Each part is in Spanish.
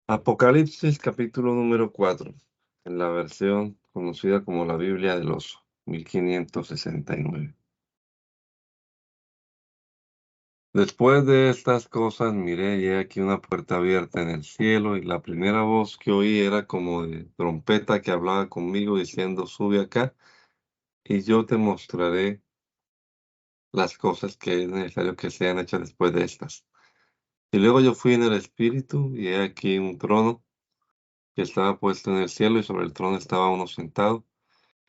Apocalipsis capítulo número 4, en la versión conocida como la Biblia del Oso, 1569. Después de estas cosas miré y he aquí una puerta abierta en el cielo, y la primera voz que oí era como de trompeta que hablaba conmigo diciendo: sube acá y yo te mostraré las cosas que es necesario que sean hechas después de estas. Y luego yo fui en el espíritu y he aquí un trono que estaba puesto en el cielo, y sobre el trono estaba uno sentado.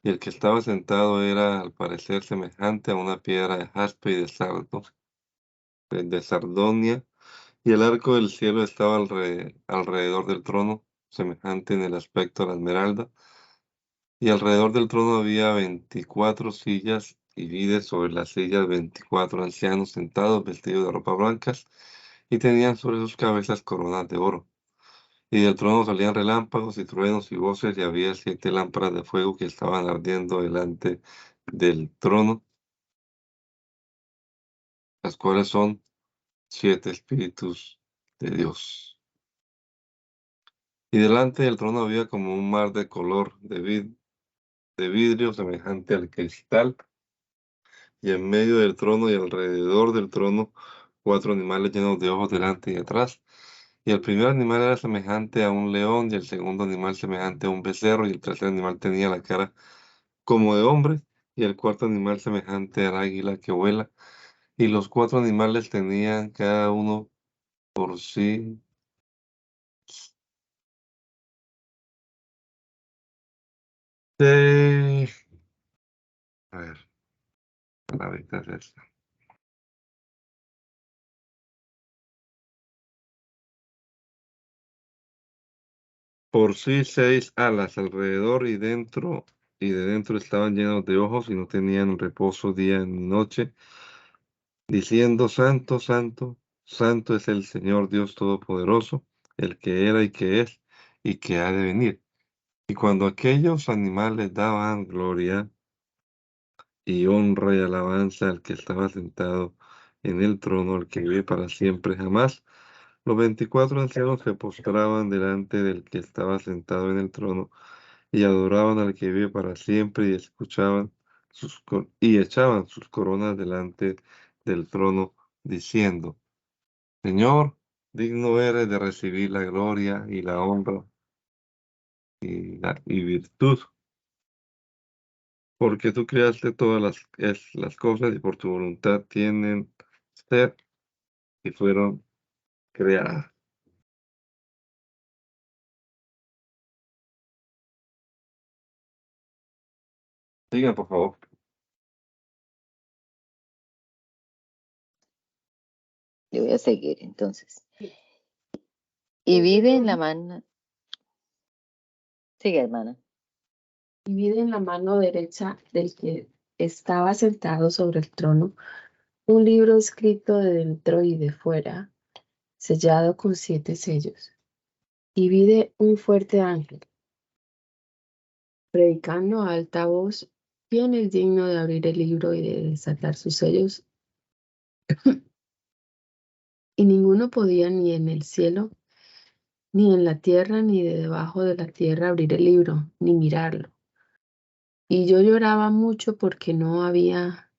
Y el que estaba sentado era al parecer semejante a una piedra de jaspe y de sardo, de sardonia, y el arco del cielo estaba alrededor del trono, semejante en el aspecto a la esmeralda, y alrededor del trono había 24 sillas, y vi sobre las sillas 24 ancianos sentados, vestidos de ropas blancas, y tenían sobre sus cabezas coronas de oro. Y del trono salían relámpagos y truenos y voces, y había 7 lámparas de fuego que estaban ardiendo delante del trono, las cuales son 7 espíritus de Dios. Y delante del trono había como un mar de color de vidrio semejante al cristal, y en medio del trono y alrededor del trono 4 animales llenos de ojos delante y atrás. Y el primer animal era semejante a un león, y el segundo animal semejante a un becerro, y el tercer animal tenía la cara como de hombre, y el cuarto animal semejante al águila que vuela. Y los 4 animales tenían cada uno por sí. A ver, ahorita es esta. Por sí 6 alas alrededor y dentro, y de dentro estaban llenos de ojos, y no tenían reposo día ni noche, diciendo: Santo, Santo, Santo es el Señor Dios Todopoderoso, el que era y que es y que ha de venir. Y cuando aquellos animales daban gloria y honra y alabanza al que estaba sentado en el trono, al que vive para siempre jamás, los 24 ancianos se postraban delante del que estaba sentado en el trono, y adoraban al que vive para siempre, y y echaban sus coronas delante del trono, diciendo: Señor, digno eres de recibir la gloria y la honra y virtud, porque tú creaste todas las cosas, y por tu voluntad tienen ser y fueron creadas. Sigan, por favor. Yo voy a seguir entonces. Y vive en la mano. Sigue, hermana. Y vi en la mano derecha del que estaba sentado sobre el trono un libro escrito de dentro y de fuera, sellado con 7 sellos. Y vi de un fuerte ángel, predicando a alta voz: ¿Quién es digno de abrir el libro y de desatar sus sellos? Y ninguno podía, ni en el cielo, ni en la tierra, ni de debajo de la tierra, abrir el libro, ni mirarlo. Y yo lloraba mucho porque no había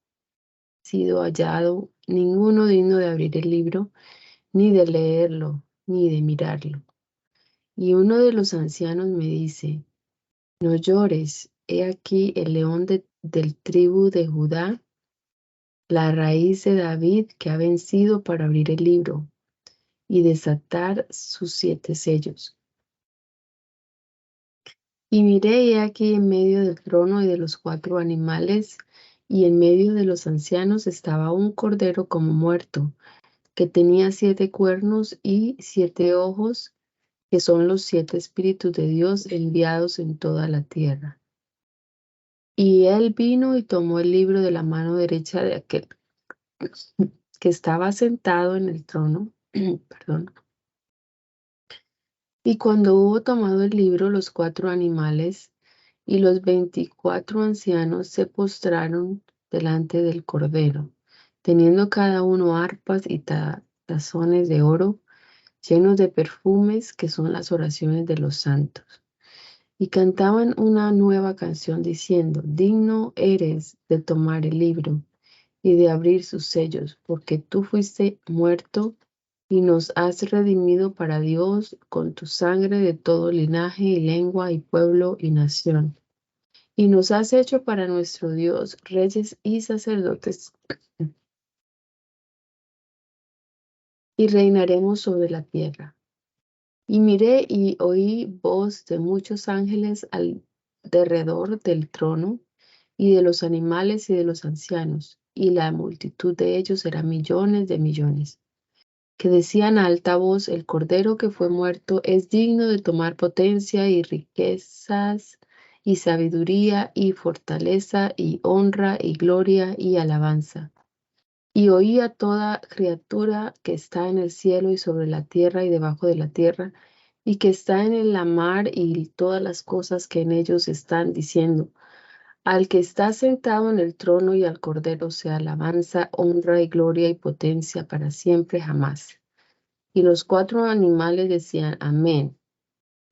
sido hallado ninguno digno de abrir el libro, ni de leerlo, ni de mirarlo. Y uno de los ancianos me dice: no llores, he aquí el león del tribu de Judá, la raíz de David, que ha vencido para abrir el libro y desatar sus 7 sellos. Y miré, y he aquí en medio del trono y de los 4 animales, y en medio de los ancianos, estaba un cordero como muerto, que tenía 7 cuernos y 7 ojos, que son los 7 espíritus de Dios enviados en toda la tierra. Y él vino y tomó el libro de la mano derecha de aquel que estaba sentado en el trono. Perdón. Y cuando hubo tomado el libro, los 4 animales y los 24 ancianos se postraron delante del cordero, teniendo cada uno arpas y tazones de oro, llenos de perfumes que son las oraciones de los santos. Y cantaban una nueva canción diciendo, digno eres de tomar el libro y de abrir sus sellos, porque tú fuiste muerto y nos has redimido para Dios con tu sangre de todo linaje y lengua y pueblo y nación. Y nos has hecho para nuestro Dios reyes y sacerdotes, y reinaremos sobre la tierra. Y miré y oí voz de muchos ángeles alrededor del trono, y de los animales y de los ancianos, y la multitud de ellos era millones de millones, que decían a alta voz, el Cordero que fue muerto es digno de tomar potencia y riquezas y sabiduría y fortaleza y honra y gloria y alabanza. Y oí a toda criatura que está en el cielo y sobre la tierra y debajo de la tierra, y que está en la mar y todas las cosas que en ellos están diciendo, al que está sentado en el trono y al Cordero sea alabanza, honra y gloria y potencia para siempre jamás. Y los 4 animales decían amén.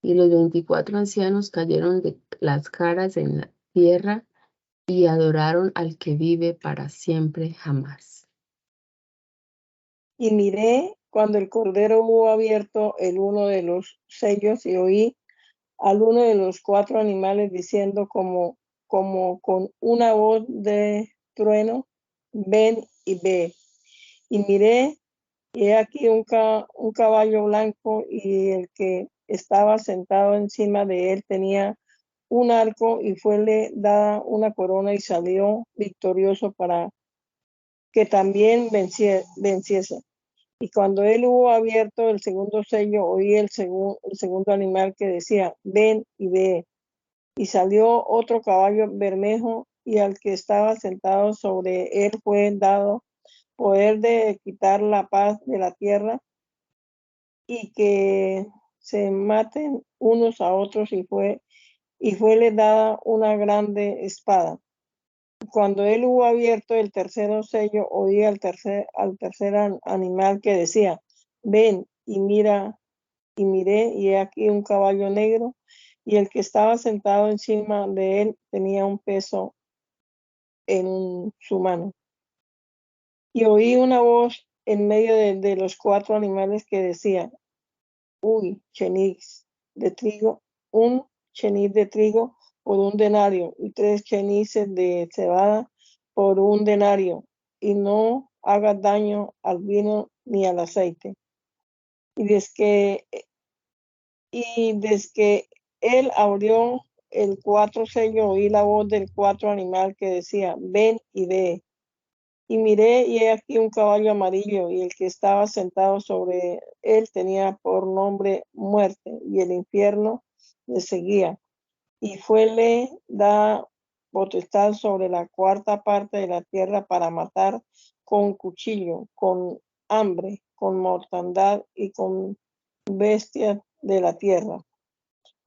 Y los 24 ancianos cayeron de las caras en la tierra y adoraron al que vive para siempre jamás. Y miré cuando el Cordero hubo abierto el uno de los sellos y oí al uno de los 4 animales diciendo como con una voz de trueno, ven y ve. Y miré, y he aquí un caballo blanco, y el que estaba sentado encima de él tenía un arco, y fuele dada una corona, y salió victorioso para que también venciese. Y cuando él hubo abierto el segundo sello, oí el segundo animal que decía, ven y ve. Y salió otro caballo bermejo, y al que estaba sentado sobre él fue dado poder de quitar la paz de la tierra, y que se maten unos a otros, y fuele dada una grande espada. Cuando él hubo abierto el tercer sello, oí al tercer animal que decía, ven y mira, y miré, y he aquí un caballo negro, y el que estaba sentado encima de él tenía un peso en su mano. Y oí una voz en medio de los 4 animales que decía, cheniz de trigo, un cheniz de trigo por un denario, y 3 chenices de cebada por un denario, y no hagas daño al vino ni al aceite. Y desde que él abrió el 4 sello, oí la voz del 4 animal que decía, ven y ve. Y miré, y he aquí un caballo amarillo, y el que estaba sentado sobre él tenía por nombre Muerte, y el infierno le seguía. Y fuele da potestad sobre la 1/4 de la tierra para matar con cuchillo, con hambre, con mortandad y con bestias de la tierra.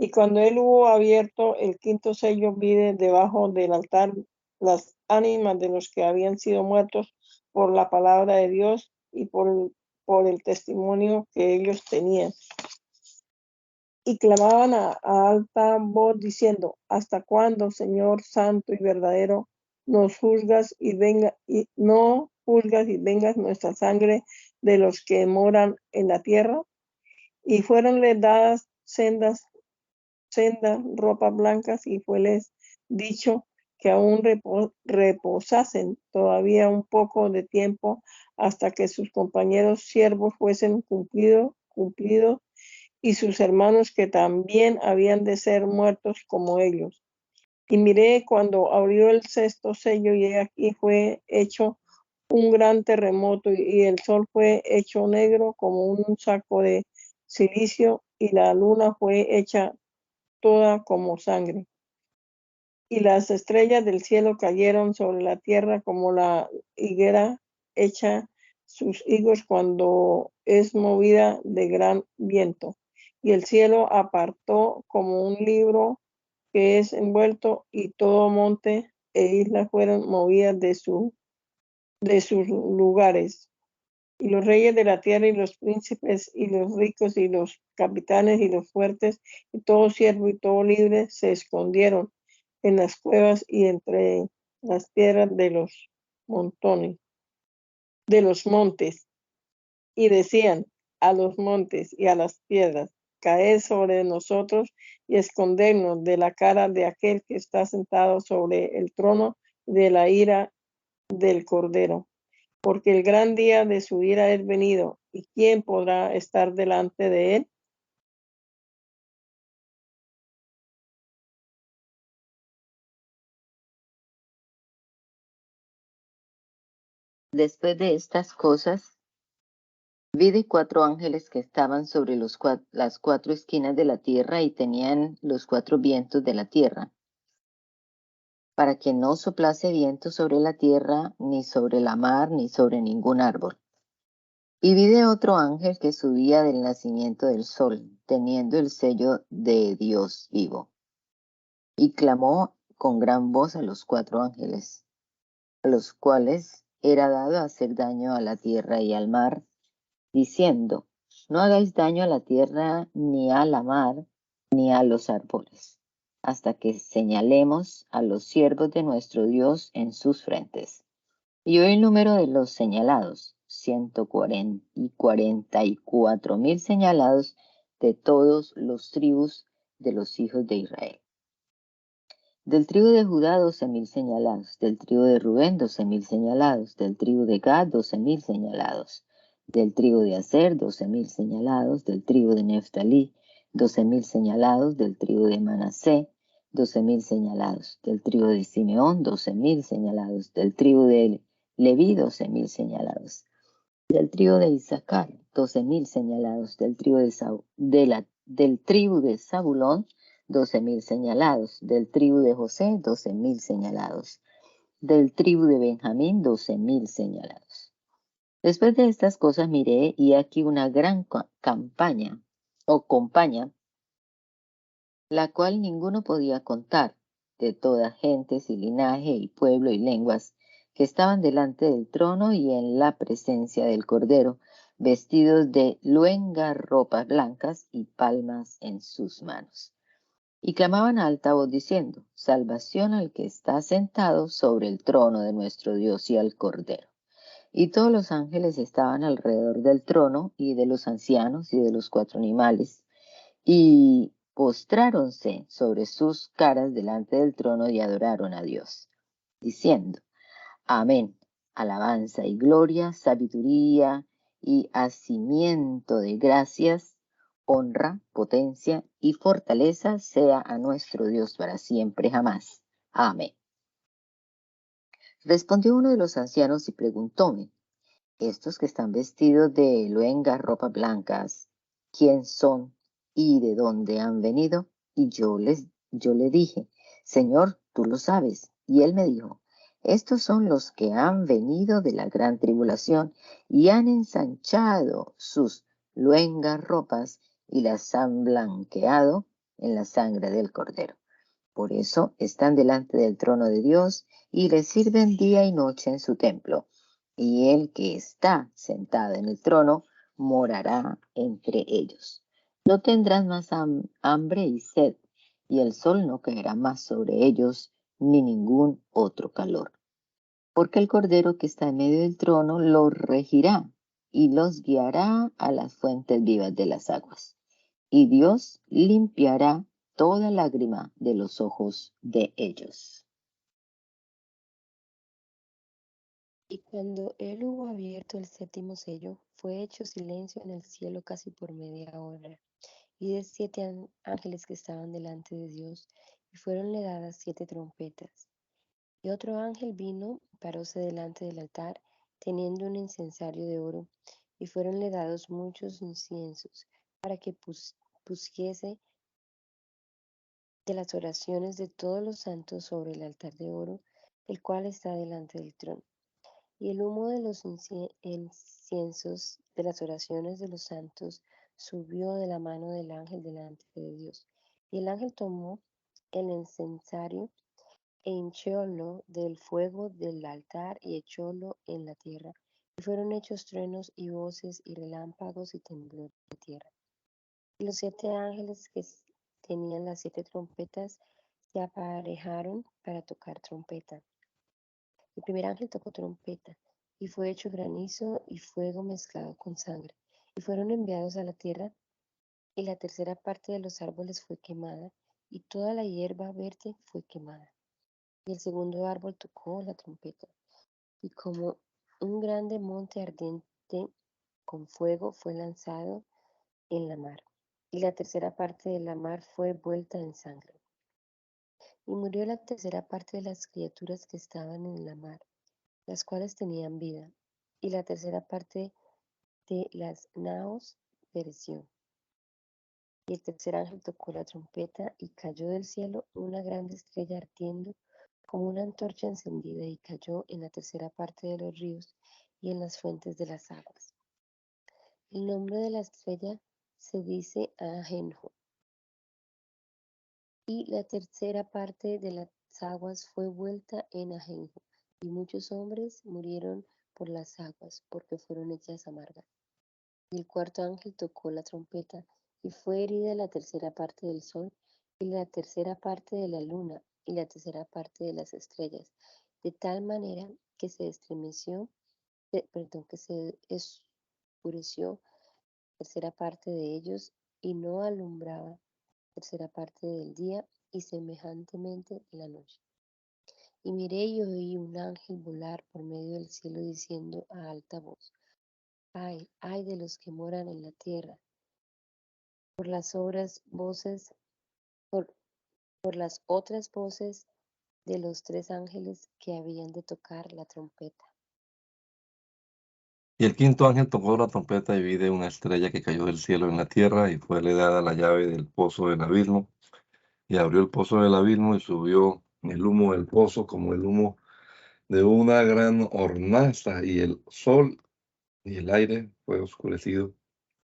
Y cuando él hubo abierto el 5.º sello, vi debajo del altar las ánimas de los que habían sido muertos por la palabra de Dios y por el testimonio que ellos tenían. Y clamaban a alta voz diciendo, ¿hasta cuándo, Señor santo y verdadero, no juzgas y vengas nuestra sangre de los que moran en la tierra? Y fueronle dadas sendas ropas blancas, y fueles dicho que aún reposasen todavía un poco de tiempo hasta que sus compañeros siervos fuesen cumplidos, y sus hermanos que también habían de ser muertos como ellos. Y miré cuando abrió el 6.º sello, y aquí fue hecho un gran terremoto, y el sol fue hecho negro como un saco de silicio, y la luna fue hecha toda como sangre. Y las estrellas del cielo cayeron sobre la tierra como la higuera echa sus higos cuando es movida de gran viento. Y el cielo apartó como un libro que es envuelto, y todo monte e isla fueron movidas de sus lugares. Y los reyes de la tierra y los príncipes y los ricos y los capitanes y los fuertes y todo siervo y todo libre se escondieron en las cuevas y entre las piedras de los montones, de los montes, y decían a los montes y a las piedras, caed sobre nosotros y escondernos de la cara de aquel que está sentado sobre el trono de la ira del Cordero, porque el gran día de su ira es venido, ¿y quién podrá estar delante de él? Después de estas cosas, vi de 4 ángeles que estaban sobre las 4 esquinas de la tierra y tenían los 4 vientos de la tierra, para que no soplase viento sobre la tierra, ni sobre la mar, ni sobre ningún árbol. Y vi de otro ángel que subía del nacimiento del sol, teniendo el sello de Dios vivo, y clamó con gran voz a los 4 ángeles, a los cuales era dado hacer daño a la tierra y al mar, diciendo: no hagáis daño a la tierra, ni a la mar, ni a los árboles, hasta que señalemos a los siervos de nuestro Dios en sus frentes. Y hoy el número de los señalados, 144,000 señalados de todos los tribus de los hijos de Israel. Del tribu de Judá, 12,000 señalados. Del tribu de Rubén, 12,000 señalados. Del tribu de Gad, 12,000 señalados. Del tribu de Aser, 12,000 señalados. Del tribu de Neftalí, 12,000 señalados. Del tribu de Manasé, 12,000 señalados. Del tribu de Simeón, 12,000 señalados. Del tribu de Leví, 12,000 señalados. Del tribu de Isaacar, 12,000 señalados. Del tribu de Zabulón, 12,000 señalados. Del tribu de José, 12,000 señalados. Del tribu de Benjamín, 12,000 señalados. Después de estas cosas miré, y aquí una gran campaña o compañía, la cual ninguno podía contar, de todas gentes y linaje y pueblo y lenguas, que estaban delante del trono y en la presencia del Cordero, vestidos de luengas ropas blancas y palmas en sus manos. Y clamaban a alta voz diciendo: salvación al que está sentado sobre el trono de nuestro Dios y al Cordero. Y todos los ángeles estaban alrededor del trono y de los ancianos y de los 4 animales, y postráronse sobre sus caras delante del trono y adoraron a Dios, diciendo: amén, alabanza y gloria, sabiduría y hacimiento de gracias, honra, potencia y fortaleza sea a nuestro Dios para siempre jamás. Amén. Respondió uno de los ancianos y preguntóme: estos que están vestidos de luengas, ropas blancas, ¿quién son y de dónde han venido? Y yo le dije: Señor, tú lo sabes. Y él me dijo: estos son los que han venido de la gran tribulación y han ensanchado sus luengas ropas y las han blanqueado en la sangre del Cordero. Por eso están delante del trono de Dios y le sirven día y noche en su templo. Y el que está sentado en el trono morará entre ellos. No tendrán más hambre y sed, y el sol no caerá más sobre ellos, ni ningún otro calor. Porque el Cordero que está en medio del trono los regirá y los guiará a las fuentes vivas de las aguas. Y Dios limpiará toda lágrima de los ojos de ellos. Y cuando él hubo abierto el 7º sello, fue hecho silencio en el cielo casi por media hora. Y de 7 ángeles que estaban delante de Dios, y fueronle dadas 7 trompetas. Y otro ángel vino, paróse delante del altar, teniendo un incensario de oro, y fueronle dados muchos inciensos, para que pusiese de las oraciones de todos los santos sobre el altar de oro, el cual está delante del trono. Y el humo de los inciensos de las oraciones de los santos subió de la mano del ángel delante de Dios. Y el ángel tomó el incensario e hinchólo del fuego del altar y echólo en la tierra. Y fueron hechos truenos y voces y relámpagos y temblor de tierra. Y los 7 ángeles que tenían las 7 trompetas se aparejaron para tocar trompeta. El primer ángel tocó trompeta, y fue hecho granizo y fuego mezclado con sangre, y fueron enviados a la tierra, y la tercera parte de los árboles fue quemada, y toda la hierba verde fue quemada. Y el segundo árbol tocó la trompeta, y como un grande monte ardiente con fuego fue lanzado en la mar, y la tercera parte de la mar fue vuelta en sangre. Y murió la tercera parte de las criaturas que estaban en la mar, las cuales tenían vida, y la tercera parte de las naos pereció. Y el tercer ángel tocó la trompeta, y cayó del cielo una grande estrella ardiendo como una antorcha encendida, y cayó en la tercera parte de los ríos y en las fuentes de las aguas. El nombre de la estrella se dice Ajenjo. Y la tercera parte de las aguas fue vuelta en ajenjo, y muchos hombres murieron por las aguas, porque fueron hechas amargas. Y el cuarto ángel tocó la trompeta, y fue herida la tercera parte del sol, y la tercera parte de la luna, y la tercera parte de las estrellas, de tal manera que se estremeció, que se oscureció tercera parte de ellos, y no alumbraba tercera parte del día, y semejantemente la noche. Y miré y oí un ángel volar por medio del cielo diciendo a alta voz: Ay, ay de los que moran en la tierra, por las voces, por, por las otras voces de los 3 ángeles que habían de tocar la trompeta. Y el quinto ángel tocó la trompeta y vi de una estrella que cayó del cielo en la tierra, y fue le dada la llave del pozo del abismo, y abrió el pozo del abismo, y subió el humo del pozo como el humo de una gran hornaza, y el sol y el aire fue oscurecido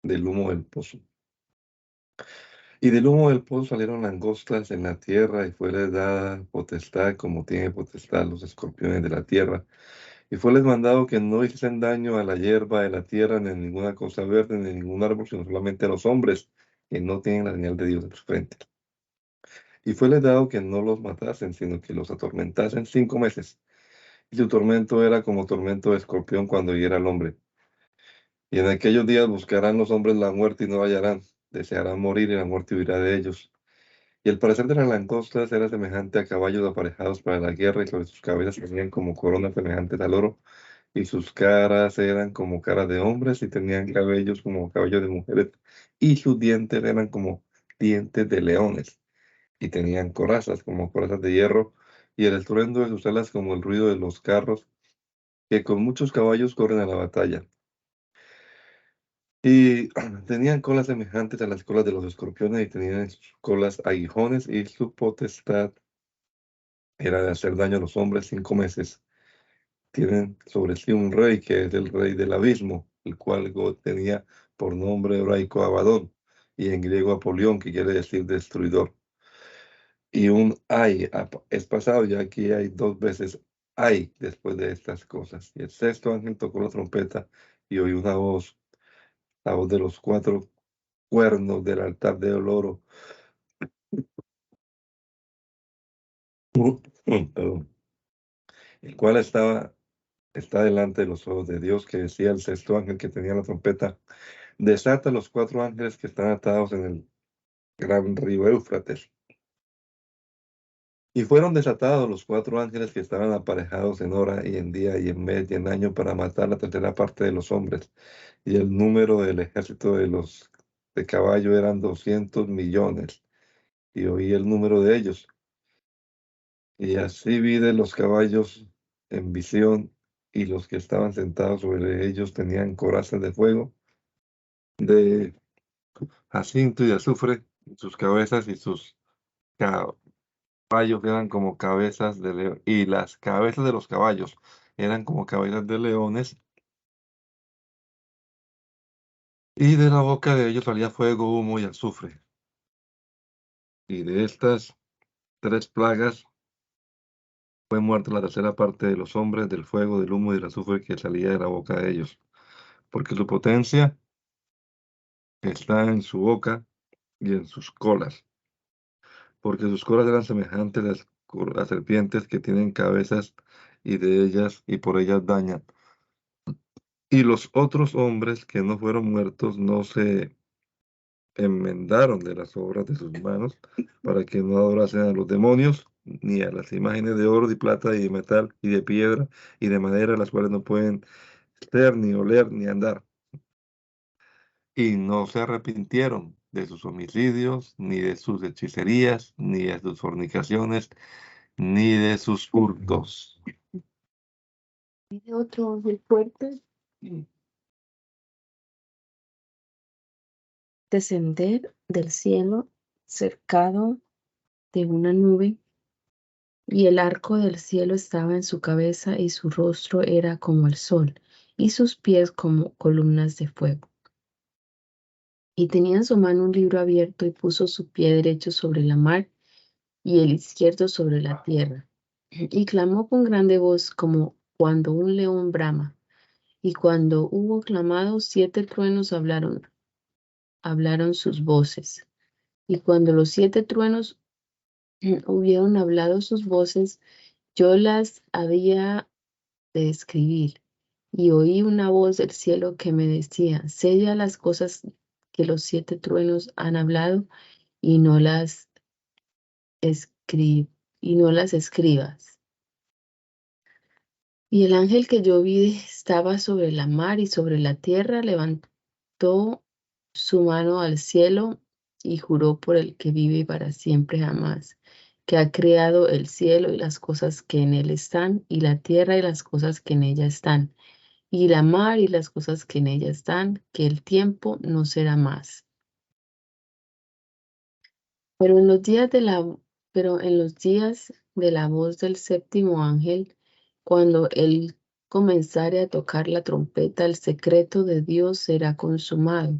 del humo del pozo. Y del humo del pozo salieron langostas en la tierra, y fueles dada potestad, como tiene potestad los escorpiones de la tierra. Y fueles mandado que no hiciesen daño a la hierba de la tierra, ni a ninguna cosa verde, ni a ningún árbol, sino solamente a los hombres que no tienen la señal de Dios en su frente. Y fueles dado que no los matasen, sino que los atormentasen 5 meses. Y su tormento era como tormento de escorpión cuando hiera al hombre. Y en aquellos días buscarán los hombres la muerte y no la hallarán. Desearán morir y la muerte huirá de ellos. Y el parecer de las langostas era semejante a caballos aparejados para la guerra, y sobre sus cabezas tenían como coronas semejantes al oro, y sus caras eran como caras de hombres, y tenían cabellos como cabellos de mujeres, y sus dientes eran como dientes de leones, y tenían corazas como corazas de hierro, y el estruendo de sus alas como el ruido de los carros, que con muchos caballos corren a la batalla. Y tenían colas semejantes a las colas de los escorpiones, y tenían en sus colas aguijones, y su potestad era de hacer daño a los hombres 5 meses. Tienen sobre sí un rey, que es el rey del abismo, el cual tenía por nombre hebraico Abadón, y en griego Apolión, que quiere decir destruidor. Y un ay es pasado, ya aquí hay 2 veces ay después de estas cosas. Y el sexto ángel tocó la trompeta, y oí una voz, la voz de los 4 cuernos del altar de oro, perdón, el cual está delante de los ojos de Dios, que decía el sexto ángel que tenía la trompeta: desata los 4 ángeles que están atados en el gran río Éufrates. Y fueron desatados los 4 ángeles que estaban aparejados en hora y en día y en mes y en año, para matar la tercera parte de los hombres. Y el número del ejército de los de caballo eran 200 millones. Y oí el número de ellos. Y así vi de los caballos en visión, y los que estaban sentados sobre ellos tenían corazas de fuego, de jacinto y de azufre en sus cabezas, y sus caballos eran como cabezas de león, y las cabezas de los caballos eran como cabezas de leones, y de la boca de ellos salía fuego, humo y azufre. Y de estas 3 plagas fue muerta la tercera parte de los hombres del fuego, del humo y del azufre que salía de la boca de ellos, porque su potencia está en su boca y en sus colas, porque sus colas eran semejantes a serpientes que tienen cabezas y de ellas y por ellas dañan. Y los otros hombres que no fueron muertos no se enmendaron de las obras de sus manos para que no adorasen a los demonios ni a las imágenes de oro, de plata y de metal y de piedra y de madera, las cuales no pueden ser, ni oler, ni andar. Y no se arrepintieron de sus homicidios, ni de sus hechicerías, ni de sus fornicaciones, ni de sus hurtos. Y de otro ángel fuerte descender del cielo cercado de una nube, y el arco del cielo estaba en su cabeza, y su rostro era como el sol, y sus pies como columnas de fuego. Y tenía en su mano un libro abierto, y puso su pie derecho sobre la mar, y el izquierdo sobre la tierra. Y clamó con grande voz, como cuando un león brama. Y cuando hubo clamado, 7 truenos hablaron sus voces. Y cuando los 7 truenos hubieron hablado sus voces, yo las había de escribir. Y oí una voz del cielo que me decía: sella las cosas que los 7 truenos han hablado, y no las escribas. Y el ángel que yo vi estaba sobre la mar y sobre la tierra, levantó su mano al cielo y juró por el que vive para siempre jamás, que ha creado el cielo y las cosas que en él están, y la tierra y las cosas que en ella están, y la mar y las cosas que en ella están, que el tiempo no será más. Pero en los días de la voz del séptimo ángel, cuando él comenzare a tocar la trompeta, el secreto de Dios será consumado,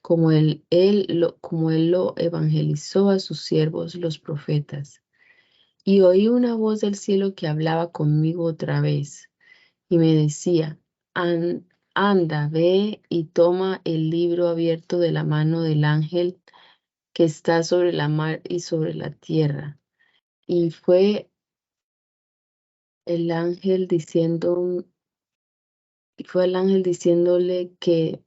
como él lo evangelizó a sus siervos los profetas. Y oí una voz del cielo que hablaba conmigo otra vez, y me decía: anda, ve y toma el libro abierto de la mano del ángel que está sobre la mar y sobre la tierra. Y fue el ángel diciéndole que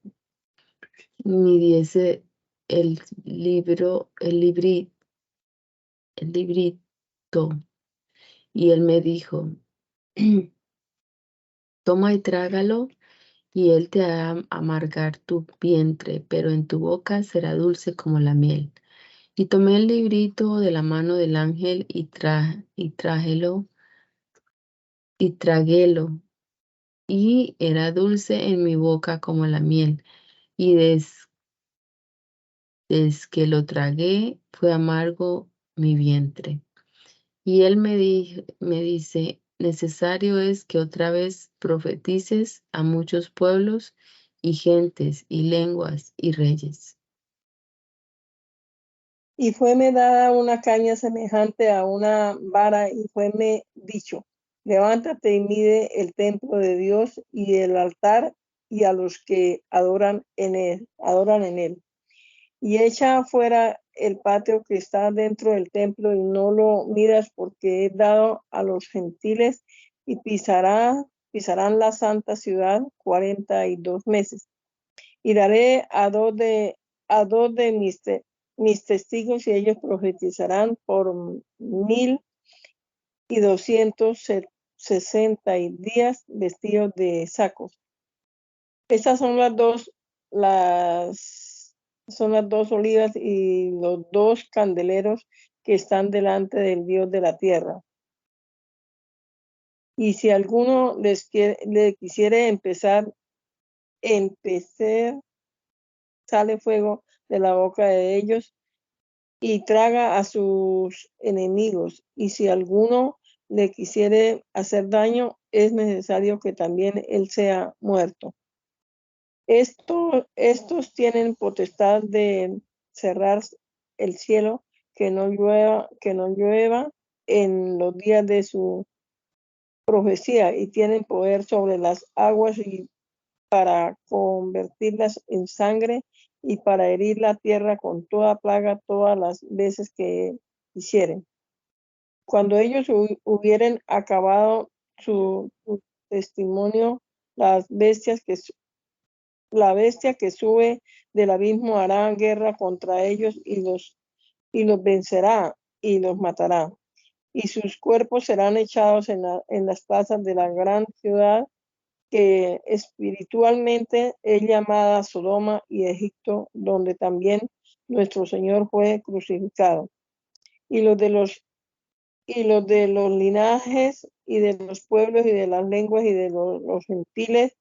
midiese el librito. Y él me dijo: toma y trágalo, y él te hará amargar tu vientre, pero en tu boca será dulce como la miel. Y tomé el librito de la mano del ángel y tráguelo, y era dulce en mi boca como la miel. Y desde que lo tragué, fue amargo mi vientre. Y él me dice: necesario es que otra vez profetices a muchos pueblos y gentes y lenguas y reyes. Y fueme dada una caña semejante a una vara, y fueme dicho: levántate y mide el templo de Dios y el altar y a los que adoran en él. Y echa afuera el patio que está dentro del templo, y no lo midas, porque he dado a los gentiles, y pisarán la santa ciudad 42 meses. Y daré a dos de mis testigos, y ellos profetizarán por 1260 días vestidos de sacos. Estas son las dos olivas y los 2 candeleros que están delante del Dios de la tierra. Y si alguno le quisiere empezar, sale fuego de la boca de ellos y traga a sus enemigos. Y si alguno le quisiere hacer daño, es necesario que también él sea muerto. Estos tienen potestad de cerrar el cielo, que no llueva en los días de su profecía y tienen poder sobre las aguas y para convertirlas en sangre y para herir la tierra con toda plaga todas las veces que quisieren. Cuando ellos hubieren acabado su testimonio, la bestia que sube del abismo hará guerra contra ellos y los vencerá y los matará. Y sus cuerpos serán echados en las plazas de la gran ciudad que espiritualmente es llamada Sodoma y Egipto, donde también nuestro Señor fue crucificado. Y los de los linajes y de los pueblos y de las lenguas y de los gentiles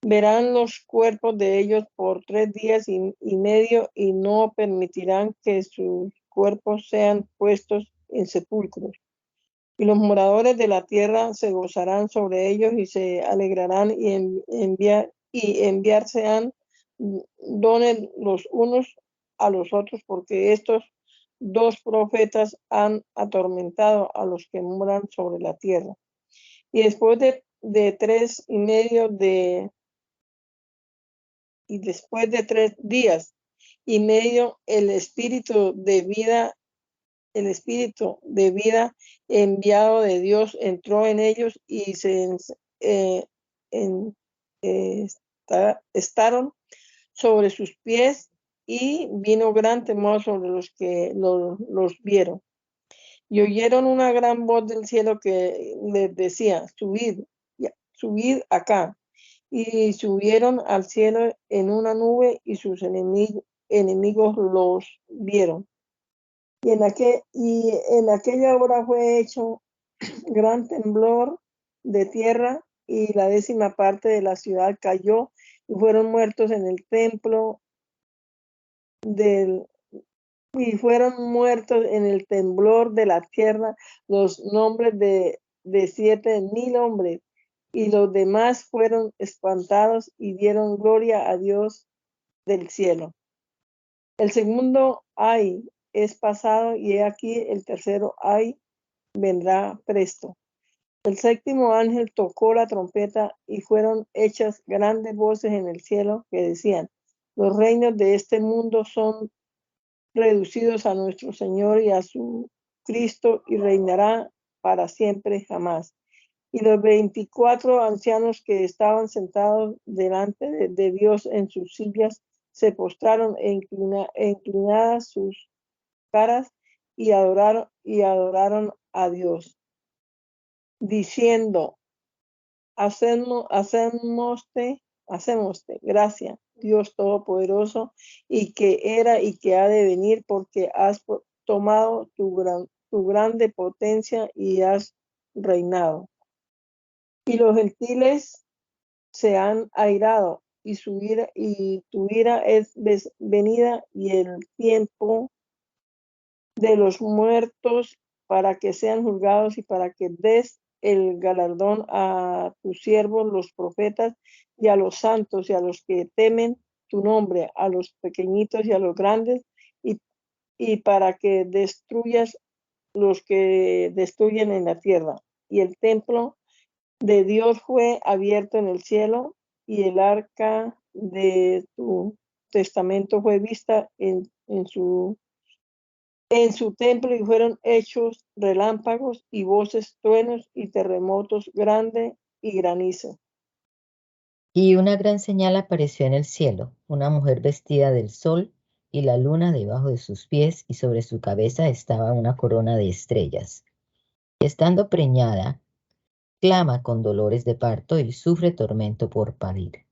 verán los cuerpos de ellos por 3 días y medio y no permitirán que sus cuerpos sean puestos en sepulcros. Y los moradores de la tierra se gozarán sobre ellos y se alegrarán y enviarsean dones los unos a los otros, porque estos 2 profetas han atormentado a los que moran sobre la tierra. Y después de 3 días y medio, el espíritu de vida enviado de Dios entró en ellos y estaron sobre sus pies y vino gran temor sobre los que los vieron. Y oyeron una gran voz del cielo que les decía: subid acá. Y subieron al cielo en una nube y sus enemigos los vieron. Y en aquella hora fue hecho gran temblor de tierra y la 10ª parte de la ciudad cayó y fueron muertos en el temblor de la tierra los nombres de 7,000 hombres, y los demás fueron espantados y dieron gloria a Dios del cielo. El segundo ay es pasado, y he aquí el tercero ay vendrá presto. El 7º ángel tocó la trompeta y fueron hechas grandes voces en el cielo que decían: los reinos de este mundo son reducidos a nuestro Señor y a su Cristo, y reinará para siempre jamás. Y los 24 ancianos que estaban sentados delante de Dios en sus sillas se postraron e inclinadas sus caras y adoraron a Dios, diciendo: hacémoste gracia, Dios Todopoderoso, y que era y que ha de venir, porque has tomado tu grande potencia y has reinado. Y los gentiles se han airado, y tu ira es venida, y el tiempo de los muertos, para que sean juzgados y para que des el galardón a tus siervos los profetas y a los santos y a los que temen tu nombre, a los pequeñitos y a los grandes, y para que destruyas los que destruyen en la tierra. Y el templo de Dios fue abierto en el cielo, y el arca de tu testamento fue vista en su templo, y fueron hechos relámpagos y voces, truenos y terremotos grande y granizo. Y una gran señal apareció en el cielo: una mujer vestida del sol y la luna debajo de sus pies, y sobre su cabeza estaba una corona de estrellas. Y estando preñada, clama con dolores de parto y sufre tormento por parir.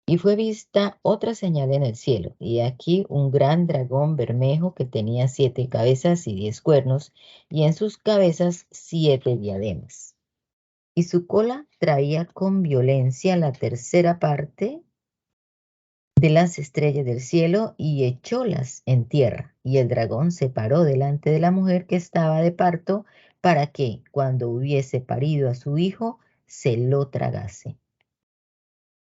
Y fue vista otra señal en el cielo, y aquí un gran dragón bermejo que tenía 7 cabezas y 10 cuernos, y en sus cabezas 7 diademas. Y su cola traía con violencia la 1/3 parte de las estrellas del cielo, y echólas en tierra. Y el dragón se paró delante de la mujer que estaba de parto, para que, cuando hubiese parido a su hijo, se lo tragase.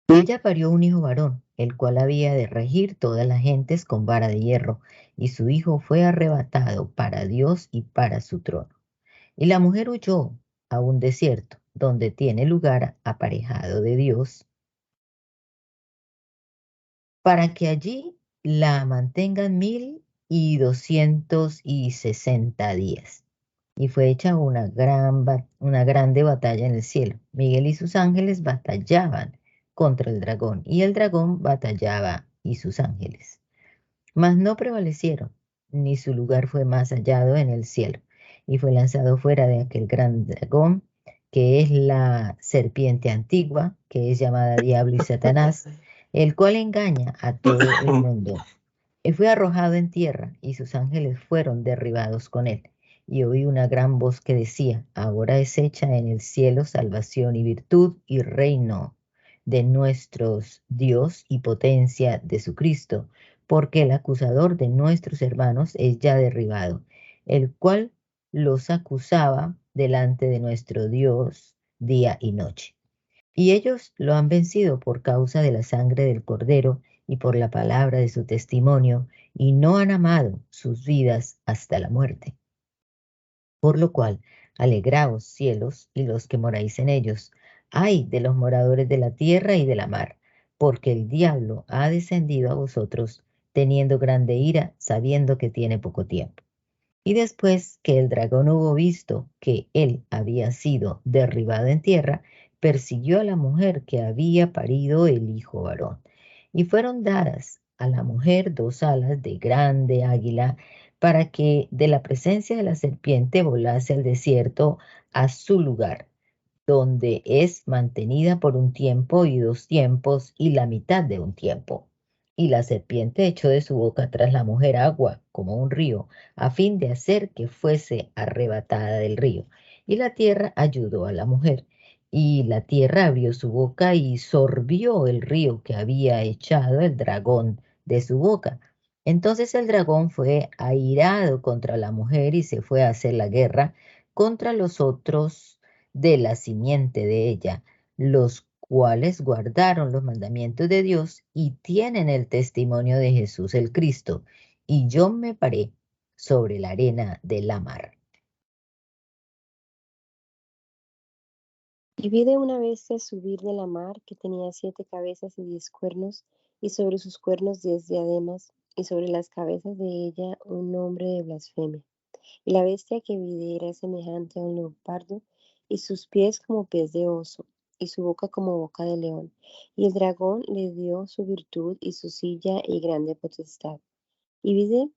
Y ella parió un hijo varón, el cual había de regir todas las gentes con vara de hierro, y su hijo fue arrebatado para Dios y para su trono. Y la mujer huyó a un desierto, donde tiene lugar aparejado de Dios, para que allí la mantengan 1260 días. Y fue hecha una grande batalla en el cielo. Miguel y sus ángeles batallaban contra el dragón, y el dragón batallaba y sus ángeles. Mas no prevalecieron, ni su lugar fue más hallado en el cielo, y fue lanzado fuera de aquel gran dragón, que es la serpiente antigua, que es llamada Diablo y Satanás, el cual engaña a todo el mundo. Y fue arrojado en tierra, y sus ángeles fueron derribados con él. Y oí una gran voz que decía: ahora es hecha en el cielo salvación y virtud y reino de nuestros Dios y potencia de su Cristo, porque el acusador de nuestros hermanos es ya derribado, el cual los acusaba delante de nuestro Dios día y noche. Y ellos lo han vencido por causa de la sangre del Cordero y por la palabra de su testimonio, y no han amado sus vidas hasta la muerte. Por lo cual, alegraos, cielos, y los que moráis en ellos. Ay de los moradores de la tierra y de la mar, porque el diablo ha descendido a vosotros, teniendo grande ira, sabiendo que tiene poco tiempo. Y después que el dragón hubo visto que él había sido derribado en tierra, persiguió a la mujer que había parido el hijo varón. Y fueron dadas a la mujer 2 alas de grande águila, para que de la presencia de la serpiente volase al desierto, a su lugar, donde es mantenida por un tiempo y 2 tiempos y la mitad de un tiempo. Y la serpiente echó de su boca tras la mujer agua como un río, a fin de hacer que fuese arrebatada del río. Y la tierra ayudó a la mujer. Y la tierra abrió su boca y sorbió el río que había echado el dragón de su boca. Entonces el dragón fue airado contra la mujer y se fue a hacer la guerra contra los otros de la simiente de ella, los cuales guardaron los mandamientos de Dios y tienen el testimonio de Jesús el Cristo. Y yo me paré sobre la arena de la mar. Y vi de una bestia subir de la mar, que tenía 7 cabezas y 10 cuernos, y sobre sus cuernos 10 diademas, y sobre las cabezas de ella un nombre de blasfemia. Y la bestia que vi era semejante a un leopardo, y sus pies como pies de oso, y su boca como boca de león. Y el dragón le dio su virtud y su silla y grande potestad. Y vi de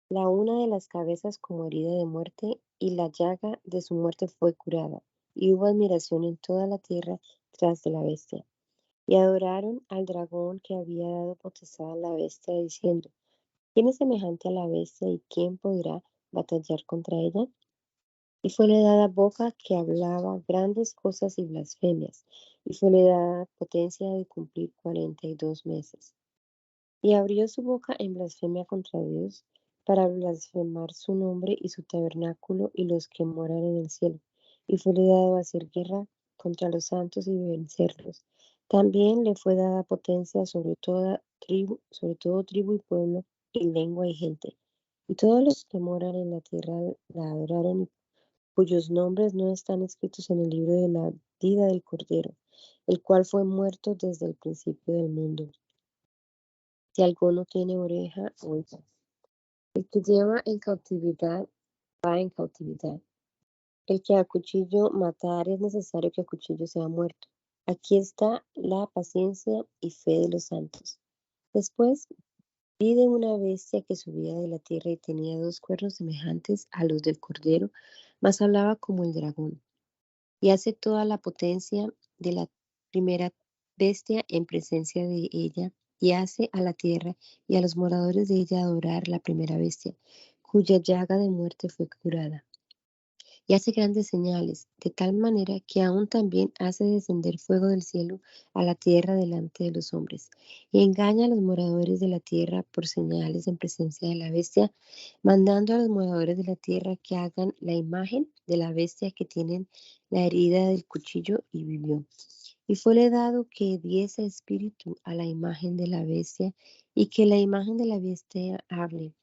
la una de las cabezas como herida de muerte, y la llaga de su muerte fue curada. Y hubo admiración en toda la tierra tras de la bestia. Y adoraron al dragón que había dado potestad a la bestia, diciendo: ¿quién es semejante a la bestia y quién podrá batallar contra ella? Y fuele dada boca que hablaba grandes cosas y blasfemias, y fuele dada potencia de cumplir 42 meses. Y abrió su boca en blasfemia contra Dios, para blasfemar su nombre y su tabernáculo y los que moran en el cielo. Y fuele dado hacer guerra contra los santos y vencerlos. También le fue dada potencia sobre todo tribu y pueblo y lengua y gente. Y todos los que moran en la tierra la adoraron, cuyos nombres no están escritos en el libro de la vida del Cordero, el cual fue muerto desde el principio del mundo. Si alguno tiene oreja, oiga. El que lleva en cautividad, va en cautividad. El que a cuchillo matar, es necesario que a cuchillo sea muerto. Aquí está la paciencia y fe de los santos. Después vi de una bestia que subía de la tierra y tenía 2 cuernos semejantes a los del cordero, mas hablaba como el dragón. Y hace toda la potencia de la primera bestia en presencia de ella, y hace a la tierra y a los moradores de ella adorar la primera bestia, cuya llaga de muerte fue curada. Y hace grandes señales, de tal manera que aún también hace descender fuego del cielo a la tierra delante de los hombres, y engaña a los moradores de la tierra por señales en presencia de la bestia, mandando a los moradores de la tierra que hagan la imagen de la bestia que tienen la herida del cuchillo, y vivió. Y fuele dado que diese espíritu a la imagen de la bestia, y que la imagen de la bestia hable,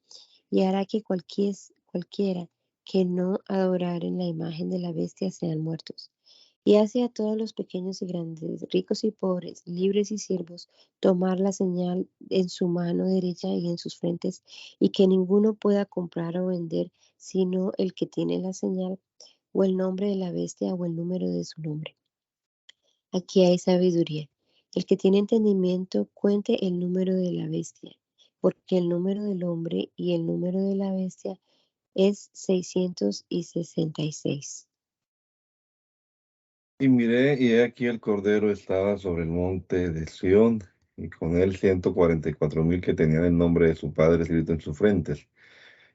y hará que cualquiera que no adoraren la imagen de la bestia sean muertos. Y hace a todos los pequeños y grandes, ricos y pobres, libres y siervos, tomar la señal en su mano derecha y en sus frentes, y que ninguno pueda comprar o vender, sino el que tiene la señal, o el nombre de la bestia, o el número de su nombre. Aquí hay sabiduría. El que tiene entendimiento cuente el número de la bestia, porque el número del hombre y el número de la bestia es 666. Y miré, y he aquí el Cordero estaba sobre el monte de Sión, y con él 144,000 que tenían el nombre de su Padre escrito en sus frentes.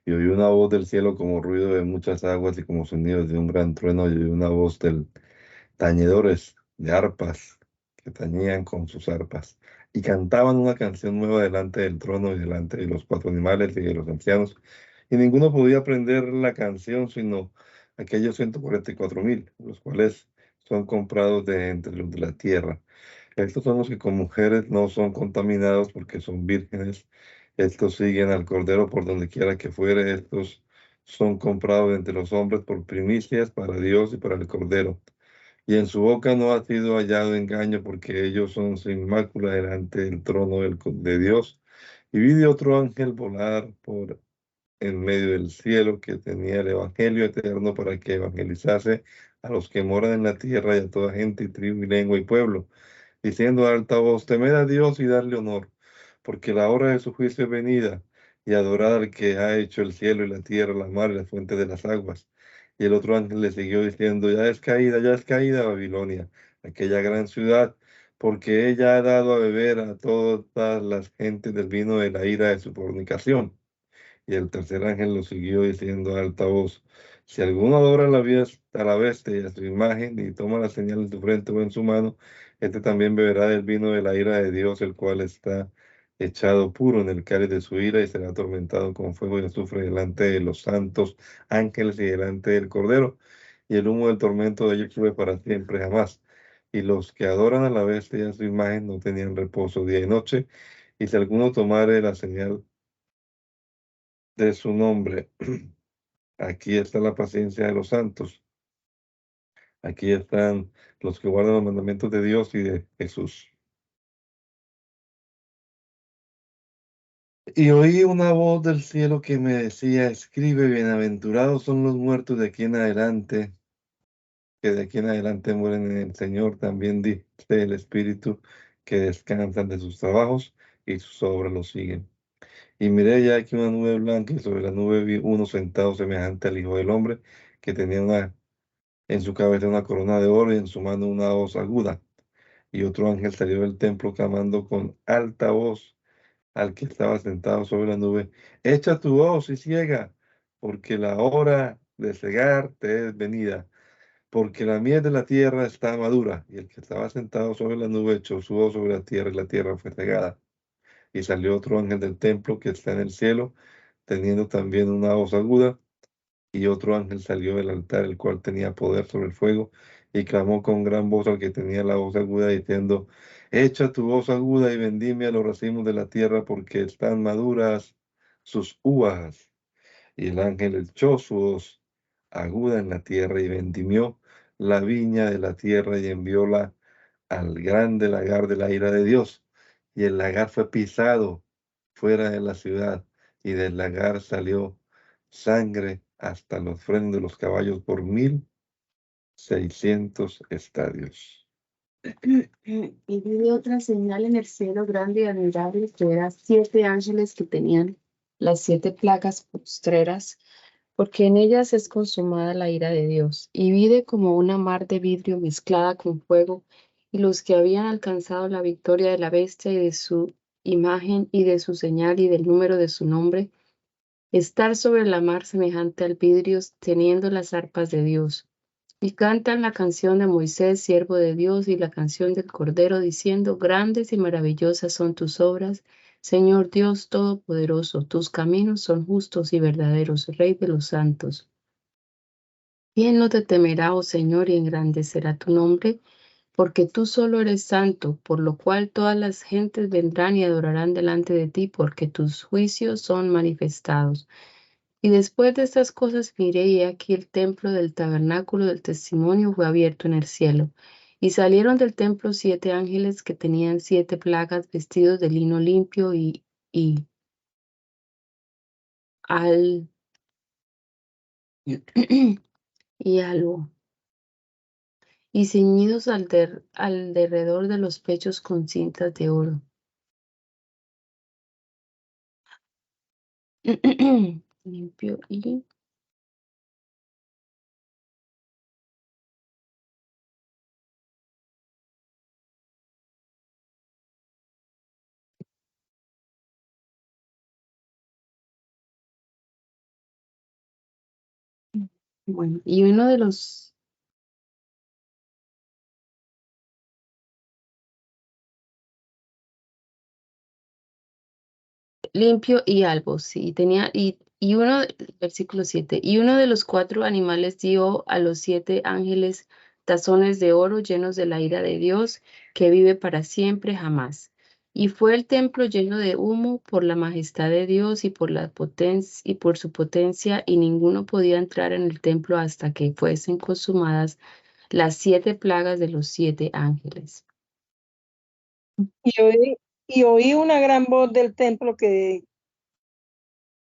Y oí una voz del cielo como ruido de muchas aguas y como sonidos de un gran trueno, y oí una voz del tañedores de arpas que tañían con sus arpas y cantaban una canción nueva delante del trono y delante de los cuatro animales y de los ancianos, y ninguno podía aprender la canción sino aquellos 144,000, los cuales son comprados de entre los de la tierra. Estos son los que con mujeres no son contaminados porque son vírgenes. Estos siguen al Cordero por donde quiera que fuere. Estos son comprados entre los hombres por primicias para Dios y para el Cordero. Y en su boca no ha sido hallado engaño, porque ellos son sin mácula delante del trono de Dios. Y vi de otro ángel volar por en medio del cielo, que tenía el evangelio eterno para que evangelizase a los que moran en la tierra y a toda gente y tribu y lengua y pueblo, diciendo a alta voz: temed a Dios y darle honor, porque la hora de su juicio es venida, y adorad al que ha hecho el cielo y la tierra, la mar y la fuente de las aguas. Y el otro ángel le siguió diciendo: ya es caída Babilonia, aquella gran ciudad, porque ella ha dado a beber a todas las gentes del vino de la ira de su fornicación. Y el tercer ángel lo siguió diciendo a alta voz: si alguno adora a la bestia y a su imagen, y toma la señal en su frente o en su mano, este también beberá del vino de la ira de Dios, el cual está echado puro en el cáliz de su ira, y será atormentado con fuego y azufre delante de los santos ángeles y delante del Cordero. Y el humo del tormento de ellos sube para siempre jamás. Y los que adoran a la bestia y a su imagen no tenían reposo día y noche. Y si alguno tomare la señal de su nombre, aquí está la paciencia de los santos. Aquí están los que guardan los mandamientos de Dios y de Jesús. Y oí una voz del cielo que me decía: escribe, bienaventurados son los muertos de aquí en adelante, que de aquí en adelante mueren en el Señor. También dice el Espíritu, que descansan de sus trabajos y sus obras los siguen. Y miré ya aquí una nube blanca, y sobre la nube vi uno sentado semejante al Hijo del Hombre, que tenía en su cabeza una corona de oro y en su mano una hoz aguda. Y otro ángel salió del templo clamando con alta voz al que estaba sentado sobre la nube: echa tu hoz y ciega, porque la hora de cegar te es venida, porque la miel de la tierra está madura. Y el que estaba sentado sobre la nube echó su hoz sobre la tierra, y la tierra fue cegada. Y salió otro ángel del templo que está en el cielo, teniendo también una hoz aguda. Y otro ángel salió del altar, el cual tenía poder sobre el fuego, y clamó con gran voz al que tenía la voz aguda, diciendo: echa tu voz aguda y vendime a los racimos de la tierra, porque están maduras sus uvas. Y el ángel echó su voz aguda en la tierra y vendimió la viña de la tierra, y envióla al grande lagar de la ira de Dios. Y el lagar fue pisado fuera de la ciudad, y del lagar salió sangre hasta los frenos de los caballos por 1,600 estadios. Y vi otra señal en el cielo grande y admirable, que eran 7 ángeles que tenían las 7 plagas postreras, porque en ellas es consumada la ira de Dios. Y vi de como una mar de vidrio mezclada con fuego, y los que habían alcanzado la victoria de la bestia y de su imagen y de su señal y del número de su nombre, estar sobre la mar semejante al vidrio, teniendo las arpas de Dios. Y cantan la canción de Moisés, siervo de Dios, y la canción del Cordero, diciendo: grandes y maravillosas son tus obras, Señor Dios Todopoderoso. Tus caminos son justos y verdaderos, Rey de los santos. ¿Quién no te temerá, oh Señor, y engrandecerá tu nombre? Porque tú solo eres santo, por lo cual todas las gentes vendrán y adorarán delante de ti, porque tus juicios son manifestados. Y después de estas cosas miré, y he aquí el templo del tabernáculo del testimonio fue abierto en el cielo. Y salieron del templo 7 ángeles que tenían 7 plagas, vestidos de lino limpio y al y algo, y ceñidos alrededor de los pechos con cintas de oro. Limpio y bueno, y uno de los limpio y albo, sí, tenía, y uno, versículo 7, y uno de los 4 animales dio a los 7 ángeles tazones de oro llenos de la ira de Dios, que vive para siempre jamás. Y fue el templo lleno de humo por la majestad de Dios y por la potencia y por su potencia, y ninguno podía entrar en el templo hasta que fuesen consumadas las 7 plagas de los 7 ángeles. Y oí una gran voz del templo que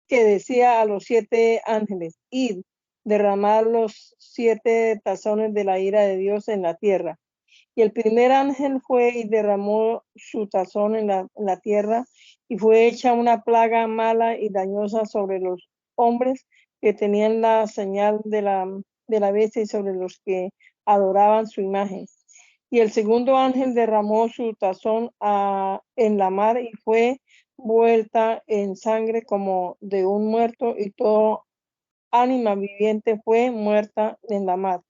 decía a los 7 ángeles: id, derramad los 7 tazones de la ira de Dios en la tierra. Y el primer ángel fue y derramó su tazón en la tierra, y fue hecha una plaga mala y dañosa sobre los hombres que tenían la señal de la bestia y sobre los que adoraban su imagen. Y el segundo ángel derramó su tazón en la mar, y fue vuelta en sangre como de un muerto, y todo ánima viviente fue muerta en la mar.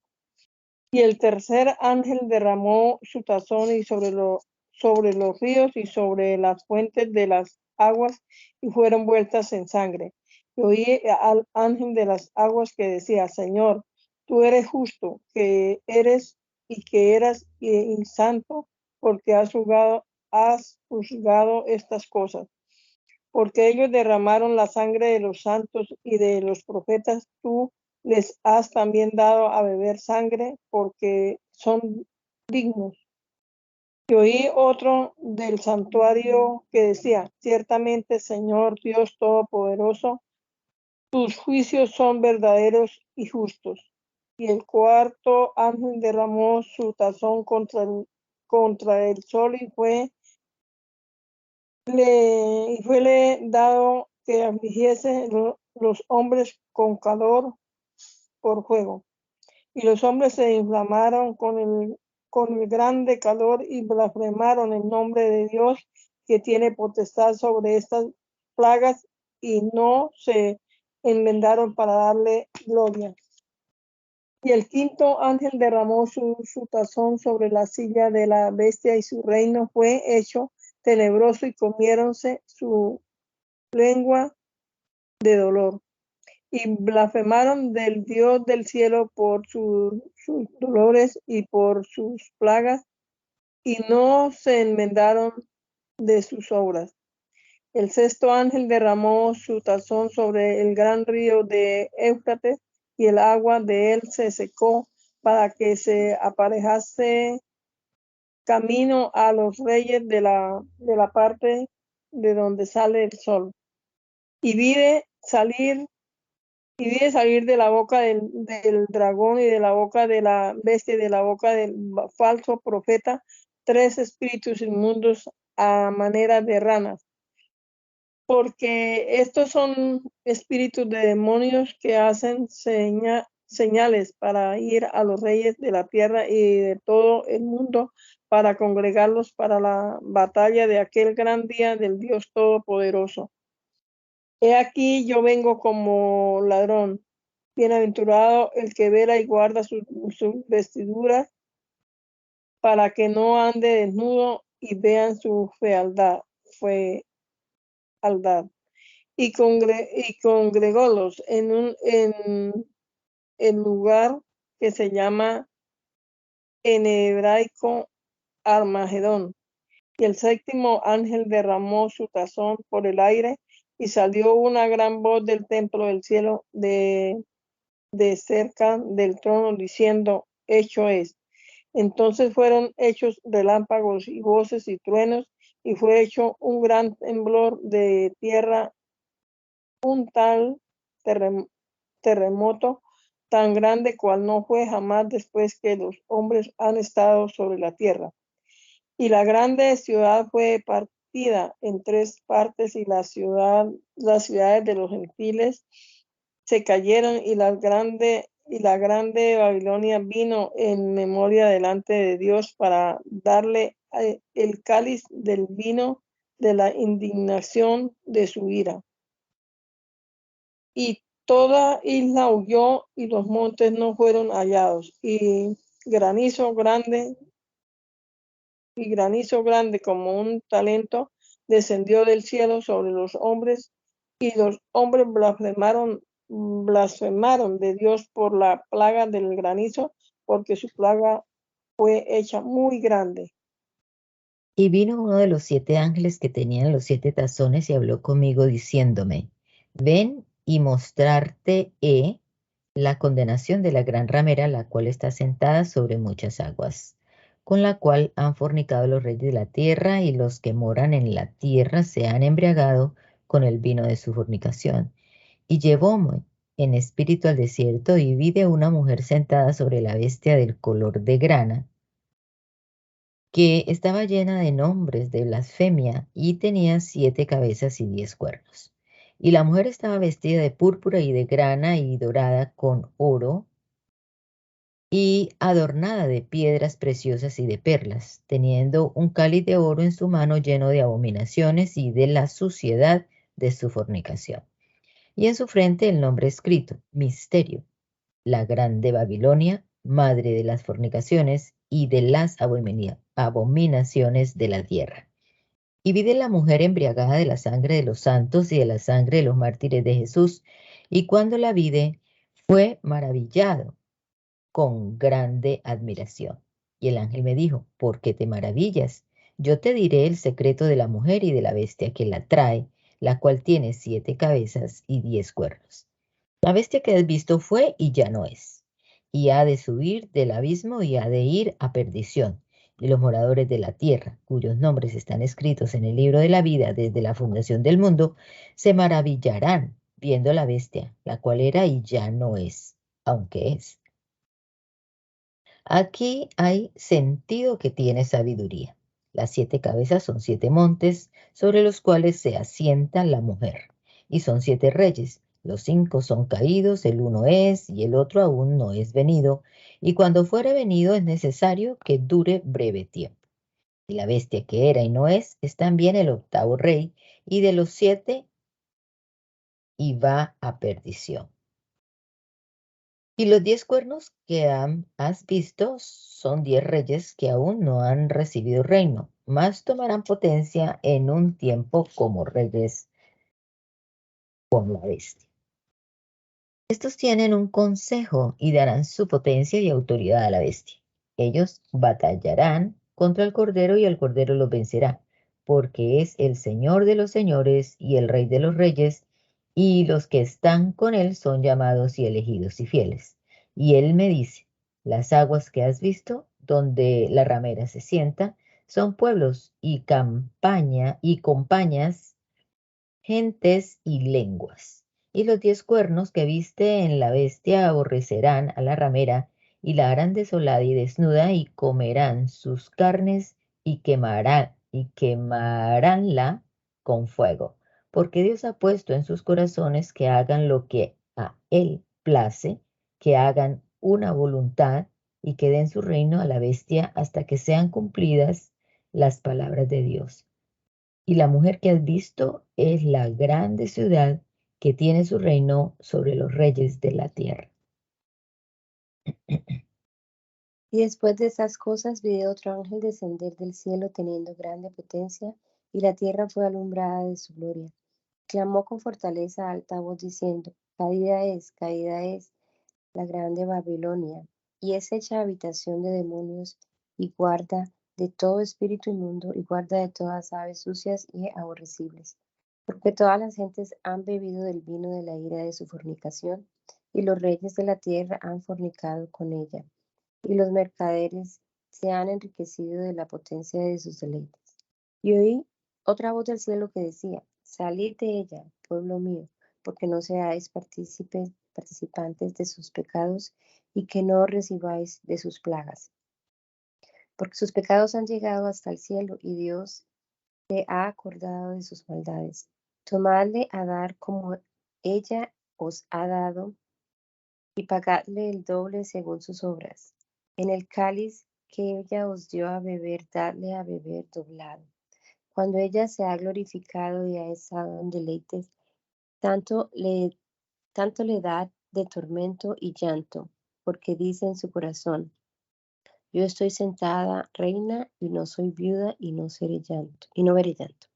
Y el tercer ángel derramó su tazón y sobre los ríos y sobre las fuentes de las aguas, y fueron vueltas en sangre. Y oí al ángel de las aguas que decía: Señor, tú eres justo, que eres y que eras y santo, porque has juzgado estas cosas. Porque ellos derramaron la sangre de los santos y de los profetas, tú les has también dado a beber sangre, porque son dignos. Y oí otro del santuario que decía: ciertamente, Señor Dios Todopoderoso, tus juicios son verdaderos y justos. Y el cuarto ángel derramó su tazón contra el sol, y fuele dado que afligiese los hombres con calor por fuego. Y los hombres se inflamaron con el grande calor, y blasfemaron el nombre de Dios, que tiene potestad sobre estas plagas, y no se enmendaron para darle gloria. Y el quinto ángel derramó su tazón sobre la silla de la bestia, y su reino fue hecho tenebroso, y comiéronse su lengua de dolor. Y blasfemaron del Dios del cielo por sus dolores y por sus plagas, y no se enmendaron de sus obras. El sexto ángel derramó su tazón sobre el gran río de Éufrates, y el agua de él se secó, para que se aparejase camino a los reyes de la parte de donde sale el sol. Y vi salir de la boca del dragón, y de la boca de la bestia, y de la boca del falso profeta, 3 espíritus inmundos a manera de ranas. Porque estos son espíritus de demonios que hacen señales para ir a los reyes de la tierra y de todo el mundo, para congregarlos para la batalla de aquel gran día del Dios Todopoderoso. He aquí, yo vengo como ladrón. Bienaventurado el que vela y guarda sus vestiduras, para que no ande desnudo y vean su fealdad. Y congrególos en el lugar que se llama en hebraico Armagedón. Y el séptimo ángel derramó su tazón por el aire, y salió una gran voz del templo del cielo de cerca del trono diciendo, hecho es. Entonces fueron hechos relámpagos y voces y truenos, y fue hecho un gran temblor de tierra, un tal terremoto tan grande cual no fue jamás después que los hombres han estado sobre la tierra. Y la grande ciudad fue partida en 3 partes, y las ciudades de los gentiles se cayeron, y la grande Babilonia vino en memoria delante de Dios para darle el cáliz del vino de la indignación de su ira. Y toda isla huyó, y los montes no fueron hallados, y granizo grande como un talento descendió del cielo sobre los hombres, y los hombres blasfemaron de Dios por la plaga del granizo, porque su plaga fue hecha muy grande. Y vino uno de los 7 ángeles que tenían los 7 tazones y habló conmigo diciéndome, ven y mostrarte la condenación de la gran ramera, la cual está sentada sobre muchas aguas, con la cual han fornicado los reyes de la tierra, y los que moran en la tierra se han embriagado con el vino de su fornicación. Y llevóme en espíritu al desierto, y vi de una mujer sentada sobre la bestia del color de grana, que estaba llena de nombres de blasfemia, y tenía 7 cabezas y 10 cuernos. Y la mujer estaba vestida de púrpura y de grana y dorada con oro, y adornada de piedras preciosas y de perlas, teniendo un cáliz de oro en su mano lleno de abominaciones y de la suciedad de su fornicación. Y en su frente el nombre escrito, Misterio, la grande Babilonia, madre de las fornicaciones y de las abominaciones de la tierra. Y vi de la mujer embriagada de la sangre de los santos y de la sangre de los mártires de Jesús, y cuando la vi, fue maravillado con grande admiración. Y el ángel me dijo, ¿por qué te maravillas? Yo te diré el secreto de la mujer y de la bestia que la trae, la cual tiene 7 cabezas y 10 cuernos. La bestia que has visto fue y ya no es, y ha de subir del abismo y ha de ir a perdición. Y los moradores de la tierra, cuyos nombres están escritos en el libro de la vida desde la fundación del mundo, se maravillarán viendo la bestia, la cual era y ya no es, aunque es. Aquí hay sentido que tiene sabiduría. Las 7 cabezas son 7 montes sobre los cuales se asienta la mujer, y son 7 reyes. Los 5 son caídos, el uno es, y el otro aún no es venido, y cuando fuere venido es necesario que dure breve tiempo. Y la bestia que era y no es también el 8º rey, y de los 7 y va a perdición. Y los 10 cuernos que has visto son 10 reyes que aún no han recibido reino, mas tomarán potencia en un tiempo como reyes con la bestia. Estos tienen un consejo y darán su potencia y autoridad a la bestia. Ellos batallarán contra el Cordero, y el Cordero los vencerá, porque es el Señor de los señores y el Rey de los reyes, y los que están con él son llamados y elegidos y fieles. Y él me dice, las aguas que has visto, donde la ramera se sienta, son pueblos y compañías, gentes y lenguas. Y los 10 cuernos que viste en la bestia aborrecerán a la ramera, y la harán desolada y desnuda, y comerán sus carnes, y quemaránla con fuego. Porque Dios ha puesto en sus corazones que hagan lo que a Él place, que hagan una voluntad, y que den su reino a la bestia hasta que sean cumplidas las palabras de Dios. Y la mujer que has visto es la grande ciudad que tiene su reino sobre los reyes de la tierra. Y después de estas cosas vi de otro ángel descender del cielo teniendo grande potencia, y la tierra fue alumbrada de su gloria. Clamó con fortaleza a alta voz diciendo, caída es la grande Babilonia, y es hecha habitación de demonios, y guarda de todo espíritu inmundo, y guarda de todas aves sucias y aborrecibles. porque todas las gentes han bebido del vino de la ira de su fornicación, y los reyes de la tierra han fornicado con ella, y los mercaderes se han enriquecido de la potencia de sus deleites. Y oí otra voz del cielo que decía: Salid de ella, pueblo mío, porque no seáis participantes de sus pecados, y que no recibáis de sus plagas. Porque sus pecados han llegado hasta el cielo, y Dios se ha acordado de sus maldades. Tomadle a dar como ella os ha dado, y pagadle el doble según sus obras. En el cáliz que ella os dio a beber, dadle a beber doblado. Cuando ella se ha glorificado y ha estado en deleites, tanto le, tanto le da de tormento y llanto, porque dice en su corazón: Yo estoy sentada reina y no soy viuda y no seré llanto, y no veré llanto.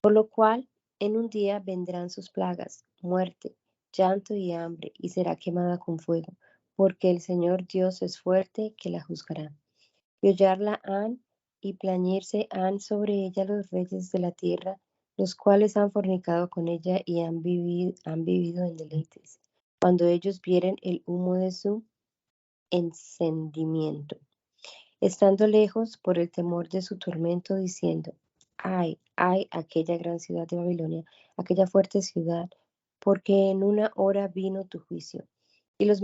Por lo cual, en un día vendrán sus plagas, muerte, llanto y hambre, y será quemada con fuego, porque el Señor Dios es fuerte que la juzgará. Y hollarla han y plañirse han sobre ella los reyes de la tierra, los cuales han fornicado con ella y han vivido en deleites, cuando ellos vieren el humo de su encendimiento, estando lejos por el temor de su tormento, diciendo: Ay, ay, aquella gran ciudad de Babilonia, aquella fuerte ciudad, porque en una hora vino tu juicio. Y los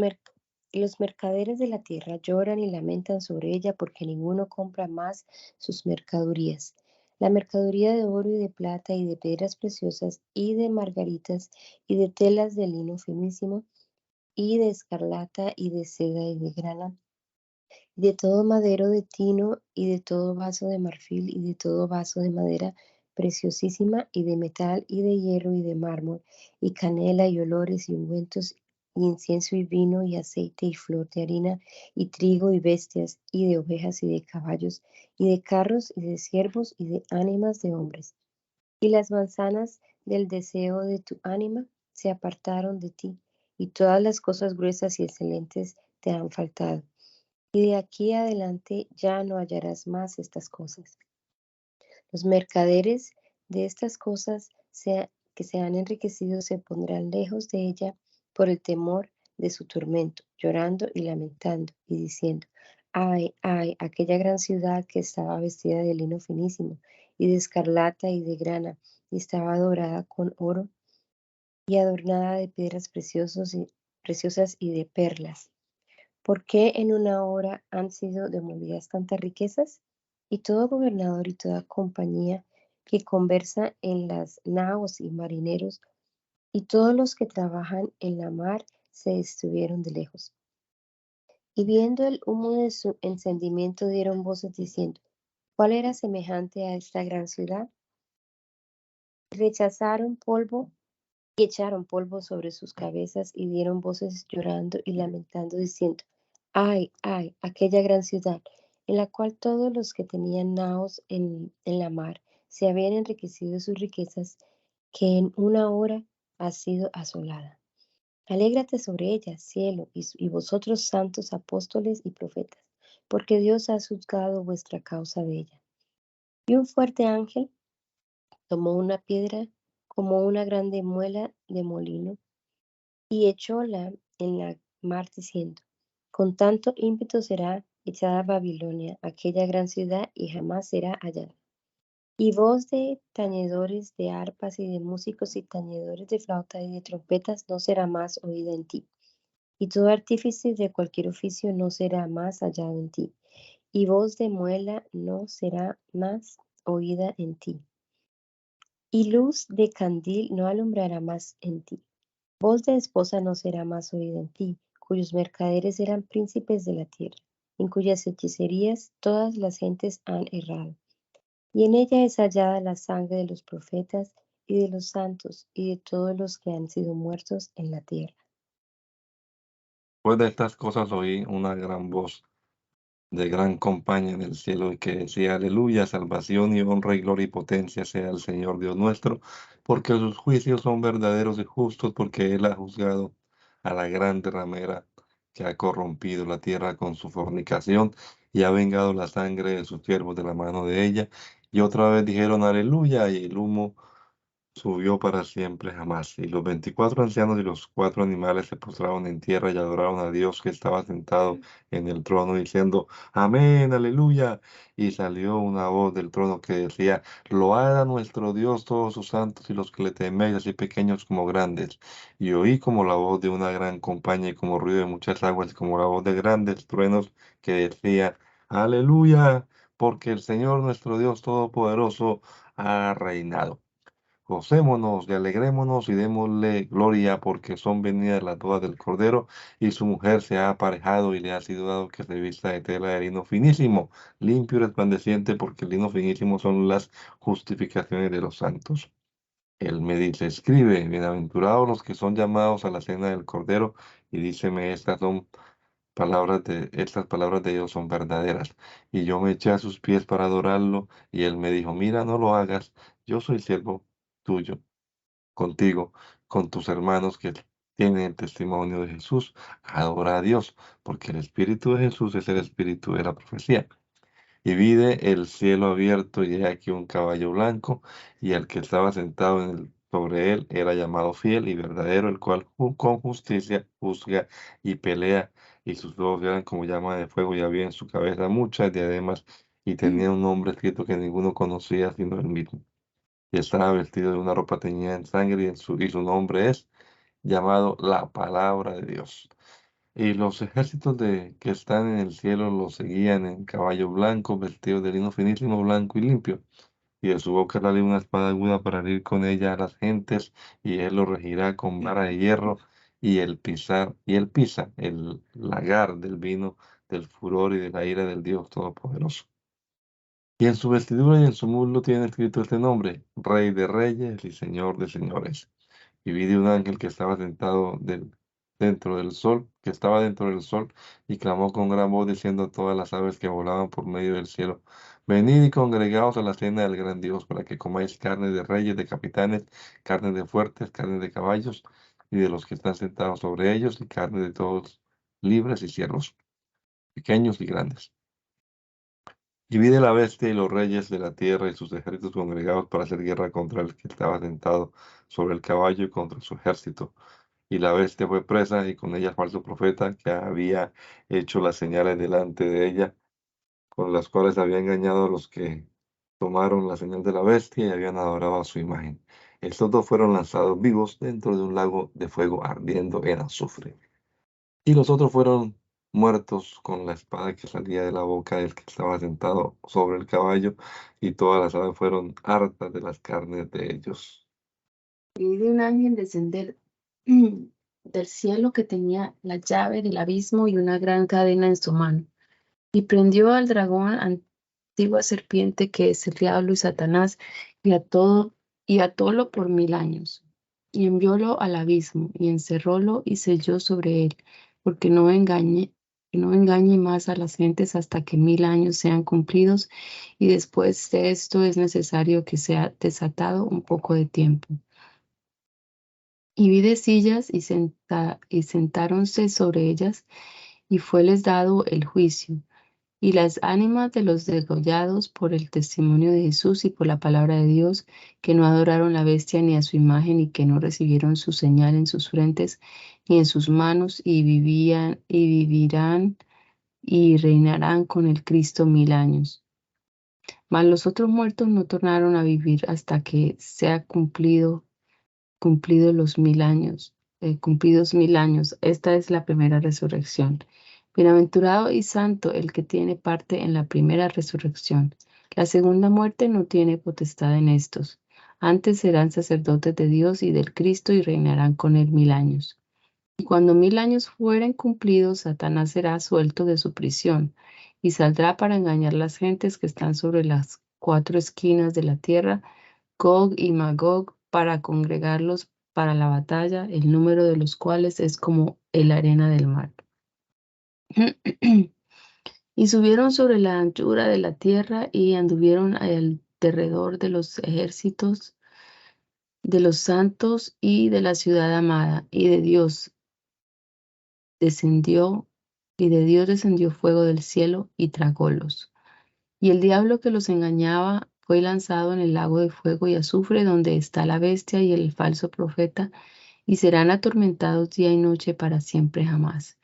mercaderes de la tierra lloran y lamentan sobre ella, porque ninguno compra más sus mercaderías. La mercadería de oro y de plata y de piedras preciosas y de margaritas y de telas de lino finísimo y de escarlata y de seda y de grana y de todo madero de tino, y de todo vaso de marfil, y de todo vaso de madera preciosísima, y de metal, y de hierro, y de mármol, y canela, y olores, y ungüentos, y incienso, y vino, y aceite, y flor de harina, y trigo, y bestias, y de ovejas, y de caballos, y de carros, y de siervos, y de ánimas de hombres. Y las manzanas del deseo de tu ánima se apartaron de ti, y todas las cosas gruesas y excelentes te han faltado. Y de aquí adelante ya no hallarás más estas cosas. Los mercaderes de estas cosas que se han enriquecido se pondrán lejos de ella por el temor de su tormento, llorando y lamentando, y diciendo: Ay, ay, aquella gran ciudad que estaba vestida de lino finísimo, y de escarlata y de grana, y estaba dorada con oro, y adornada de piedras preciosas y de perlas. ¿Por qué en una hora han sido demolidas tantas riquezas? Y todo gobernador y toda compañía que conversa en las naos y marineros, y todos los que trabajan en la mar se estuvieron de lejos. Y viendo el humo de su encendimiento dieron voces diciendo: ¿Cuál era semejante a esta gran ciudad? Rechazaron polvo y echaron polvo sobre sus cabezas, y dieron voces llorando y lamentando, diciendo: Ay, ay, aquella gran ciudad, en la cual todos los que tenían naos en la mar se habían enriquecido de sus riquezas, que en una hora ha sido asolada. Alégrate sobre ella, cielo, y vosotros santos apóstoles y profetas, porque Dios ha juzgado vuestra causa de ella. Y un fuerte ángel tomó una piedra como una grande muela de molino, y echóla en la mar, diciendo: Con tanto ímpetu será echada Babilonia, aquella gran ciudad, y jamás será hallada. Y voz de tañedores de arpas y de músicos y tañedores de flauta y de trompetas no será más oída en ti. Y todo artífice de cualquier oficio no será más hallado en ti. Y voz de muela no será más oída en ti. Y luz de candil no alumbrará más en ti. Voz de esposa no será más oída en ti, cuyos mercaderes eran príncipes de la tierra, en cuyas hechicerías todas las gentes han errado. Y en ella es hallada la sangre de los profetas y de los santos y de todos los que han sido muertos en la tierra. Después de estas cosas oí una gran voz de gran compañía en el cielo y que decía: Aleluya, salvación y honra y gloria y potencia sea el Señor Dios nuestro, porque sus juicios son verdaderos y justos, porque Él ha juzgado a la grande ramera que ha corrompido la tierra con su fornicación y ha vengado la sangre de sus siervos de la mano de ella. Y otra vez dijeron: Aleluya, y el humo subió para siempre jamás. Y los 24 ancianos y los 4 animales se postraron en tierra y adoraron a Dios que estaba sentado en el trono, diciendo, Amén, aleluya. Y salió una voz del trono que decía, Load a nuestro Dios todos sus santos y los que le teméis, así pequeños como grandes. Y oí como la voz de una gran compañía y como ruido de muchas aguas y como la voz de grandes truenos que decía, Aleluya, porque el Señor nuestro Dios Todopoderoso ha reinado. Gocémonos y alegrémonos y démosle gloria porque son venidas las bodas del Cordero y su mujer se ha aparejado y le ha sido dado que se vista de tela de lino finísimo, limpio y resplandeciente porque el lino finísimo son las justificaciones de los santos. Él me dice, escribe, bienaventurados los que son llamados a la cena del Cordero y díceme, estas palabras de Dios son verdaderas. Y yo me eché a sus pies para adorarlo y él me dijo, mira, no lo hagas, yo soy siervo tuyo contigo, con tus hermanos que tienen el testimonio de Jesús. Adora a Dios, porque el Espíritu de Jesús es el Espíritu de la profecía. Y vi el cielo abierto y he aquí un caballo blanco, y el que estaba sentado sobre él era llamado fiel y verdadero, el cual con justicia juzga y pelea, y sus ojos eran como llama de fuego, y había en su cabeza muchas diademas, y tenía un nombre escrito que ninguno conocía sino él mismo y estaba vestido de una ropa teñida en sangre y su nombre es llamado la Palabra de Dios. Y los ejércitos que están en el cielo lo seguían en caballo blanco, vestidos de lino finísimo, blanco y limpio. Y de su boca sale una espada aguda para herir con ella a las gentes, y él lo regirá con vara de hierro, y él pisa el lagar del vino, del furor y de la ira del Dios Todopoderoso. Y en su vestidura y en su muslo tiene escrito este nombre, Rey de Reyes y Señor de Señores. Y vi de un ángel que estaba sentado dentro del sol, que estaba dentro del sol, y clamó con gran voz diciendo a todas las aves que volaban por medio del cielo, venid y congregaos a la cena del gran Dios, para que comáis carne de reyes, de capitanes, carne de fuertes, carne de caballos, y de los que están sentados sobre ellos, y carne de todos libres y siervos, pequeños y grandes. Divide la bestia y los reyes de la tierra y sus ejércitos congregados para hacer guerra contra el que estaba sentado sobre el caballo y contra su ejército. Y la bestia fue presa y con ella el falso profeta que había hecho las señales delante de ella, con las cuales había engañado a los que tomaron la señal de la bestia y habían adorado a su imagen. Estos dos fueron lanzados vivos dentro de un lago de fuego ardiendo en azufre. Y los otros fueron muertos con la espada que salía de la boca del que estaba sentado sobre el caballo, y todas las aves fueron hartas de las carnes de ellos. Y vi de un ángel descender del cielo que tenía la llave del abismo y una gran cadena en su mano. Y prendió al dragón, antigua serpiente que es el diablo y Satanás, y atólo por 1000 años. Y enviólo al abismo, y encerrólo y selló sobre él, porque que no engañe más a las gentes hasta que 1000 años sean cumplidos, y después de esto es necesario que sea desatado un poco de tiempo. Y vi de sillas y sentáronse sobre ellas, y fueles dado el juicio. Y las ánimas de los degollados por el testimonio de Jesús y por la palabra de Dios, que no adoraron la bestia ni a su imagen y que no recibieron su señal en sus frentes ni en sus manos, y vivirán y reinarán con el Cristo 1000 años. Mas los otros muertos no tornaron a vivir hasta que sea cumplidos los 1000 años, cumplidos 1000 años. Esta es la primera resurrección. Bienaventurado y santo el que tiene parte en la primera resurrección. La segunda muerte no tiene potestad en estos. Antes serán sacerdotes de Dios y del Cristo y reinarán con él 1000 años. Y cuando 1000 años fueren cumplidos, Satanás será suelto de su prisión y saldrá para engañar las gentes que están sobre las 4 esquinas de la tierra, Gog y Magog, para congregarlos para la batalla, el número de los cuales es como la arena del mar. Y subieron sobre la anchura de la tierra y anduvieron alrededor de los ejércitos de los santos y de la ciudad amada, y de Dios descendió fuego del cielo y tragólos. Y el diablo que los engañaba fue lanzado en el lago de fuego y azufre, donde está la bestia y el falso profeta, y serán atormentados día y noche para siempre jamás.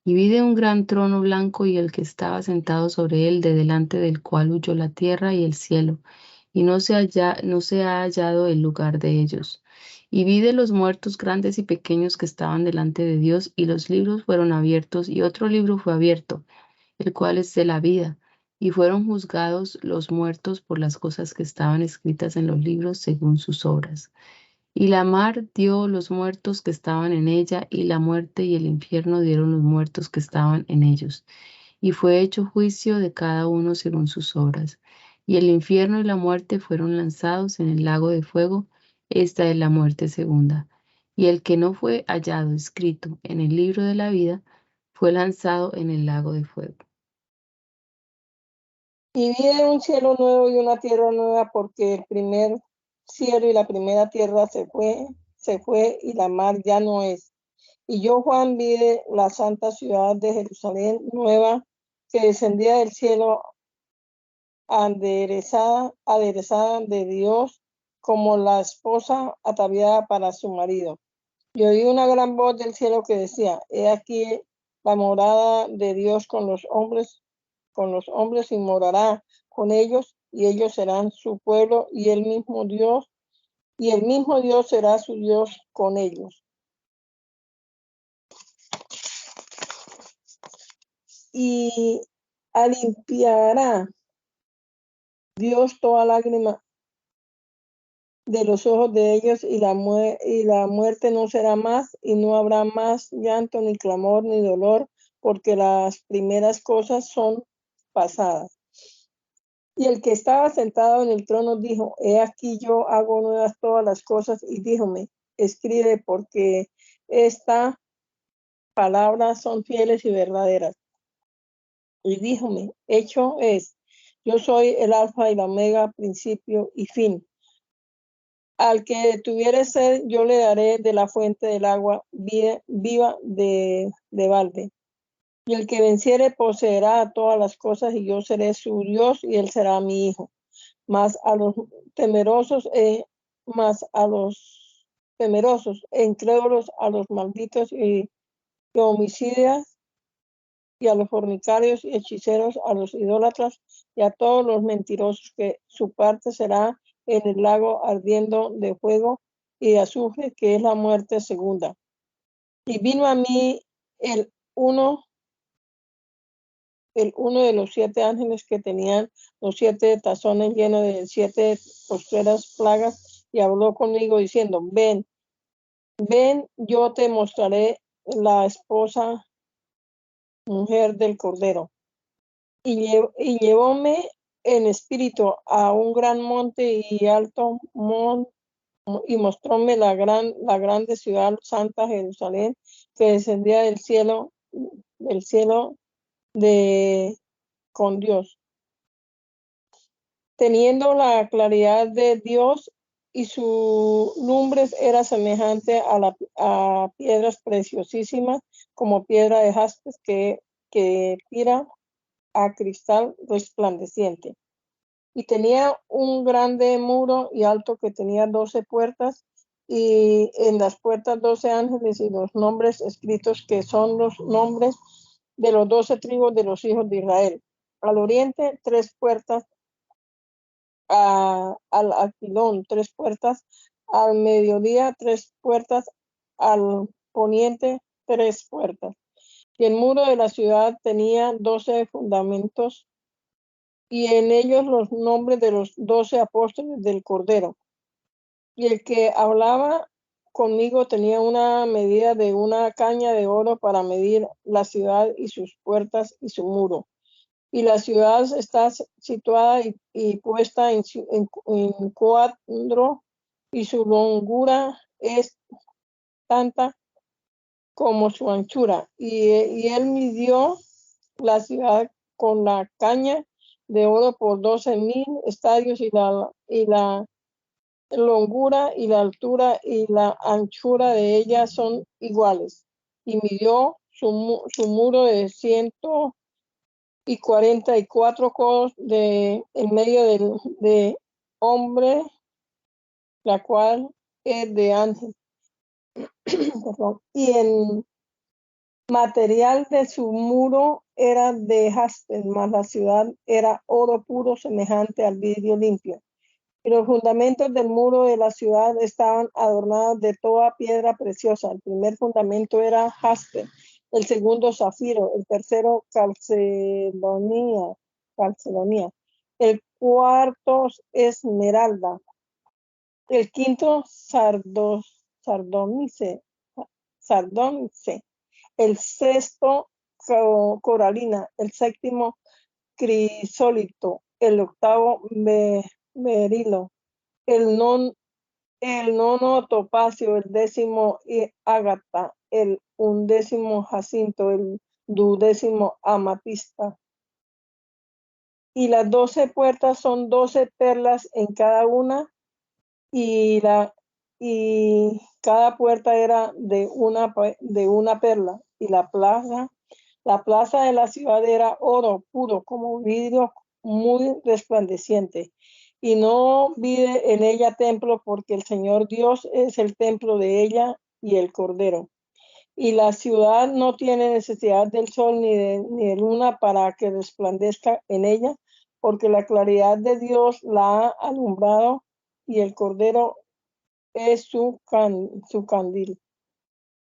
Y vi de un gran trono blanco y el que estaba sentado sobre él, de delante del cual huyó la tierra y el cielo, y no se ha hallado el lugar de ellos. Y vi de los muertos grandes y pequeños que estaban delante de Dios, y los libros fueron abiertos, y otro libro fue abierto, el cual es de la vida. Y fueron juzgados los muertos por las cosas que estaban escritas en los libros según sus obras. Y la mar dio los muertos que estaban en ella, y la muerte y el infierno dieron los muertos que estaban en ellos. Y fue hecho juicio de cada uno según sus obras. Y el infierno y la muerte fueron lanzados en el lago de fuego. Esta es la muerte segunda. Y el que no fue hallado escrito en el libro de la vida fue lanzado en el lago de fuego. Y vi un cielo nuevo y una tierra nueva, porque el primer cielo y la primera tierra se fue y la mar ya no es. Y yo, Juan, vi la santa ciudad de Jerusalén nueva, que descendía del cielo, aderezada de Dios, como la esposa ataviada para su marido. Y oí una gran voz del cielo que decía: He aquí la morada de Dios con los hombres, y morará con ellos, y ellos serán su pueblo, y el mismo Dios será su Dios con ellos. Y limpiará Dios toda lágrima de los ojos de ellos, y la muerte no será más, y no habrá más llanto, ni clamor, ni dolor, porque las primeras cosas son pasadas. Y el que estaba sentado en el trono dijo: He aquí yo hago nuevas todas las cosas, y díjome: Escribe, porque estas palabras son fieles y verdaderas. Y díjome: Hecho es. Yo soy el alfa y la omega, principio y fin. Al que tuviere sed, yo le daré de la fuente del agua viva de balde. Y el que venciere poseerá todas las cosas, y yo seré su Dios, y él será mi hijo. Mas a los temerosos, incrédulos, a los malditos y homicidas, y a los fornicarios y hechiceros, a los idólatras y a todos los mentirosos, que su parte será en el lago ardiendo de fuego y de azufre, que es la muerte segunda. Y vino a mí el uno de los 7 ángeles que tenían los 7 tazones llenos de 7 postreras plagas, y habló conmigo diciendo: Ven, yo te mostraré la esposa, mujer del Cordero. Y llevóme en espíritu a un gran monte y alto monte, y mostróme la grande ciudad santa Jerusalén, que descendía del cielo con Dios, teniendo la claridad de Dios, y su lumbre era semejante a piedras preciosísimas, como piedra de jaspe que tira a cristal resplandeciente. Y tenía un grande muro y alto, que tenía 12 puertas, y en las puertas 12 ángeles, y los nombres escritos, que son los nombres de los 12 tribus de los hijos de Israel. Al oriente 3 puertas, al aquilón 3 puertas, al mediodía 3 puertas, al poniente 3 puertas. Y el muro de la ciudad tenía 12 fundamentos, y en ellos los nombres de los 12 apóstoles del Cordero. Y el que hablaba conmigo tenía una medida de una caña de oro para medir la ciudad y sus puertas y su muro. Y la ciudad está situada y puesta en cuadro, y su longura es tanta como su anchura. Y él midió la ciudad con la caña de oro por 12,000 estadios, y la longura y la altura y la anchura de ella son iguales. Y midió su muro de 144 codos en medio hombre, la cual es de ángel. Perdón. Y en material de su muro era de jaspe, mas la ciudad era oro puro semejante al vidrio limpio. Y los fundamentos del muro de la ciudad estaban adornados de toda piedra preciosa. El primer fundamento era jaspe, el segundo zafiro, el tercero calcedonia, el cuarto esmeralda, el quinto sardonice, el sexto coralina, el séptimo crisólito, el octavo berilo, el nono topacio, el décimo ágata, el undécimo jacinto, el duodécimo amatista. Y las 12 puertas son 12 perlas en cada una, y cada puerta era de una perla, y la plaza de la ciudad era oro puro, como vidrio muy resplandeciente. Y no vide en ella templo, porque el Señor Dios es el templo de ella y el Cordero. Y la ciudad no tiene necesidad del sol ni de luna para que resplandezca en ella, porque la claridad de Dios la ha alumbrado, y el Cordero es su candil.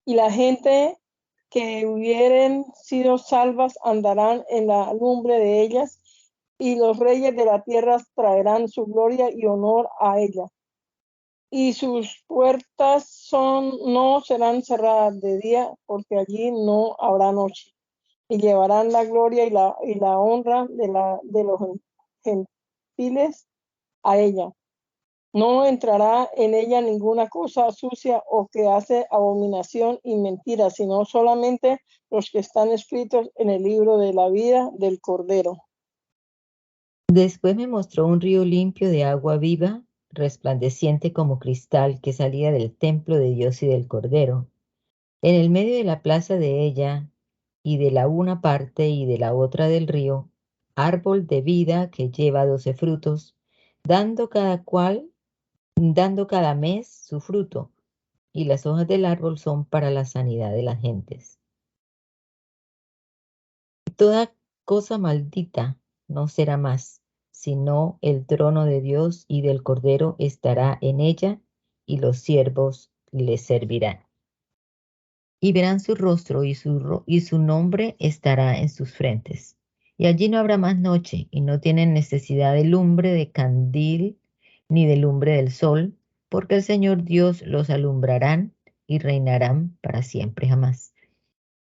Y la gente que hubieren sido salvas andarán en la lumbre de ellas, y los reyes de la tierra traerán su gloria y honor a ella. Y sus puertas no serán cerradas de día, porque allí no habrá noche. Y llevarán la gloria y la honra de los gentiles a ella. No entrará en ella ninguna cosa sucia o que hace abominación y mentira, sino solamente los que están escritos en el libro de la vida del Cordero. Después me mostró un río limpio de agua viva, resplandeciente como cristal, que salía del templo de Dios y del Cordero. En el medio de la plaza de ella, y de la una parte y de la otra del río, árbol de vida que lleva 12 frutos, dando cada mes su fruto, y las hojas del árbol son para la sanidad de las gentes. Toda cosa maldita no será más, sino el trono de Dios y del Cordero estará en ella, y los siervos le servirán. Y verán su rostro, y su nombre estará en sus frentes. Y allí no habrá más noche, y no tienen necesidad de lumbre de candil, ni de lumbre del sol, porque el Señor Dios los alumbrarán, y reinarán para siempre jamás.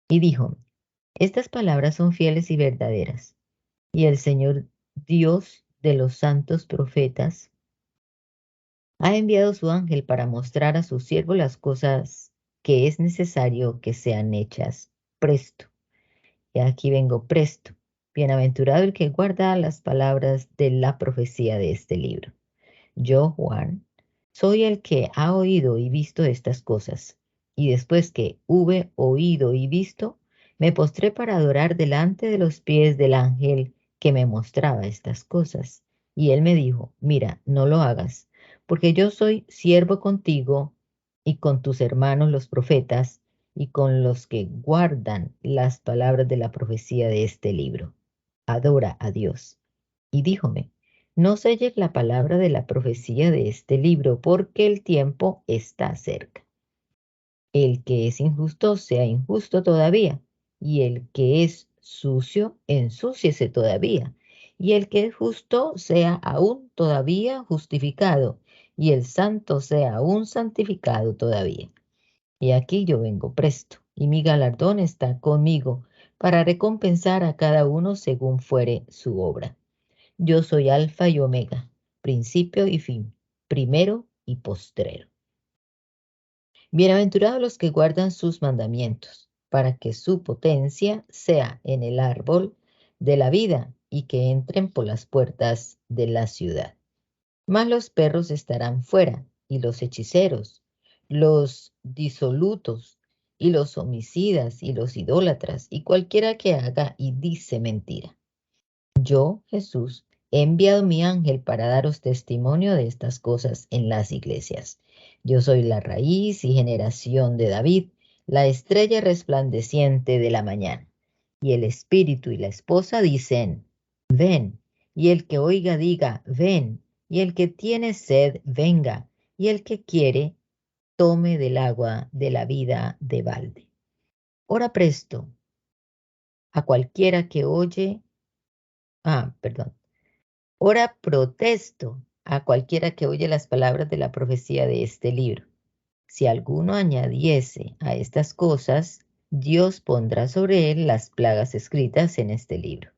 Y dijo: estas palabras son fieles y verdaderas. Y el Señor Dios de los santos profetas ha enviado su ángel para mostrar a sus siervos las cosas que es necesario que sean hechas presto. Y aquí vengo presto. Bienaventurado el que guarda las palabras de la profecía de este libro. Yo, Juan, soy el que ha oído y visto estas cosas. Y después que hube oído y visto, me postré para adorar delante de los pies del ángel que me mostraba estas cosas. Y él me dijo: mira, no lo hagas, porque yo soy siervo contigo y con tus hermanos los profetas y con los que guardan las palabras de la profecía de este libro. Adora a Dios. Y díjome: no selles la palabra de la profecía de este libro, porque el tiempo está cerca. El que es injusto sea injusto todavía, y el que es sucio ensúciese todavía, y el que es justo sea aún todavía justificado, y el santo sea aún santificado todavía. Y aquí yo vengo presto, y mi galardón está conmigo, para recompensar a cada uno según fuere su obra. Yo soy Alfa y Omega, principio y fin, primero y postrero. Bienaventurados los que guardan sus mandamientos, para que su potencia sea en el árbol de la vida y que entren por las puertas de la ciudad. Mas los perros estarán fuera, y los hechiceros, los disolutos, y los homicidas, y los idólatras, y cualquiera que haga y dice mentira. Yo, Jesús, He enviado mi ángel para daros testimonio de estas cosas en las iglesias. Yo soy la raíz y generación de David, la estrella resplandeciente de la mañana. Y el espíritu y la esposa dicen, ven. Y el que oiga diga, ven. Y el que tiene sed, venga. Y el que quiere, tome del agua de la vida de balde. Ora presto a cualquiera que oye, perdón. Ora protesto a cualquiera que oye las palabras de la profecía de este libro. Si alguno añadiese a estas cosas, Dios pondrá sobre él las plagas escritas en este libro.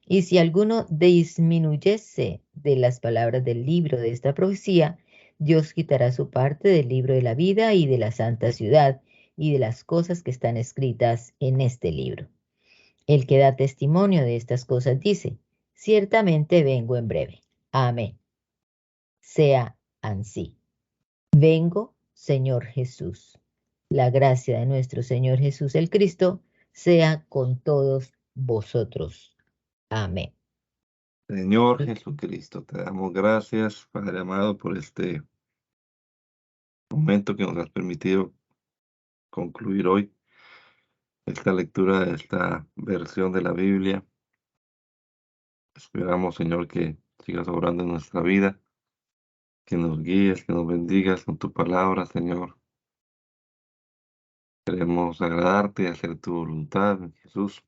Y si alguno disminuyese de las palabras del libro de esta profecía, Dios quitará su parte del libro de la vida y de la santa ciudad y de las cosas que están escritas en este libro. El que da testimonio de estas cosas dice, ciertamente vengo en breve. Amén. Sea así. Vengo, Señor Jesús. La gracia de nuestro Señor Jesús el Cristo sea con todos vosotros. Amén. Señor Jesucristo, te damos gracias, Padre amado, por este momento que nos has permitido concluir hoy esta lectura de esta versión de la Biblia. Esperamos, Señor, que sigas obrando en nuestra vida, que nos guíes, que nos bendigas con tu palabra, Señor. Queremos agradarte y hacer tu voluntad, Jesús.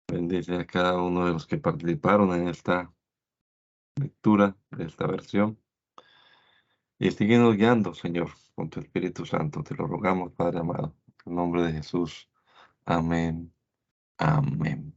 Bendice a cada uno de los que participaron en esta lectura de esta versión. Y síguenos guiando, Señor, con tu Espíritu Santo. Te lo rogamos, Padre amado. En el nombre de Jesús. Amén. Amén.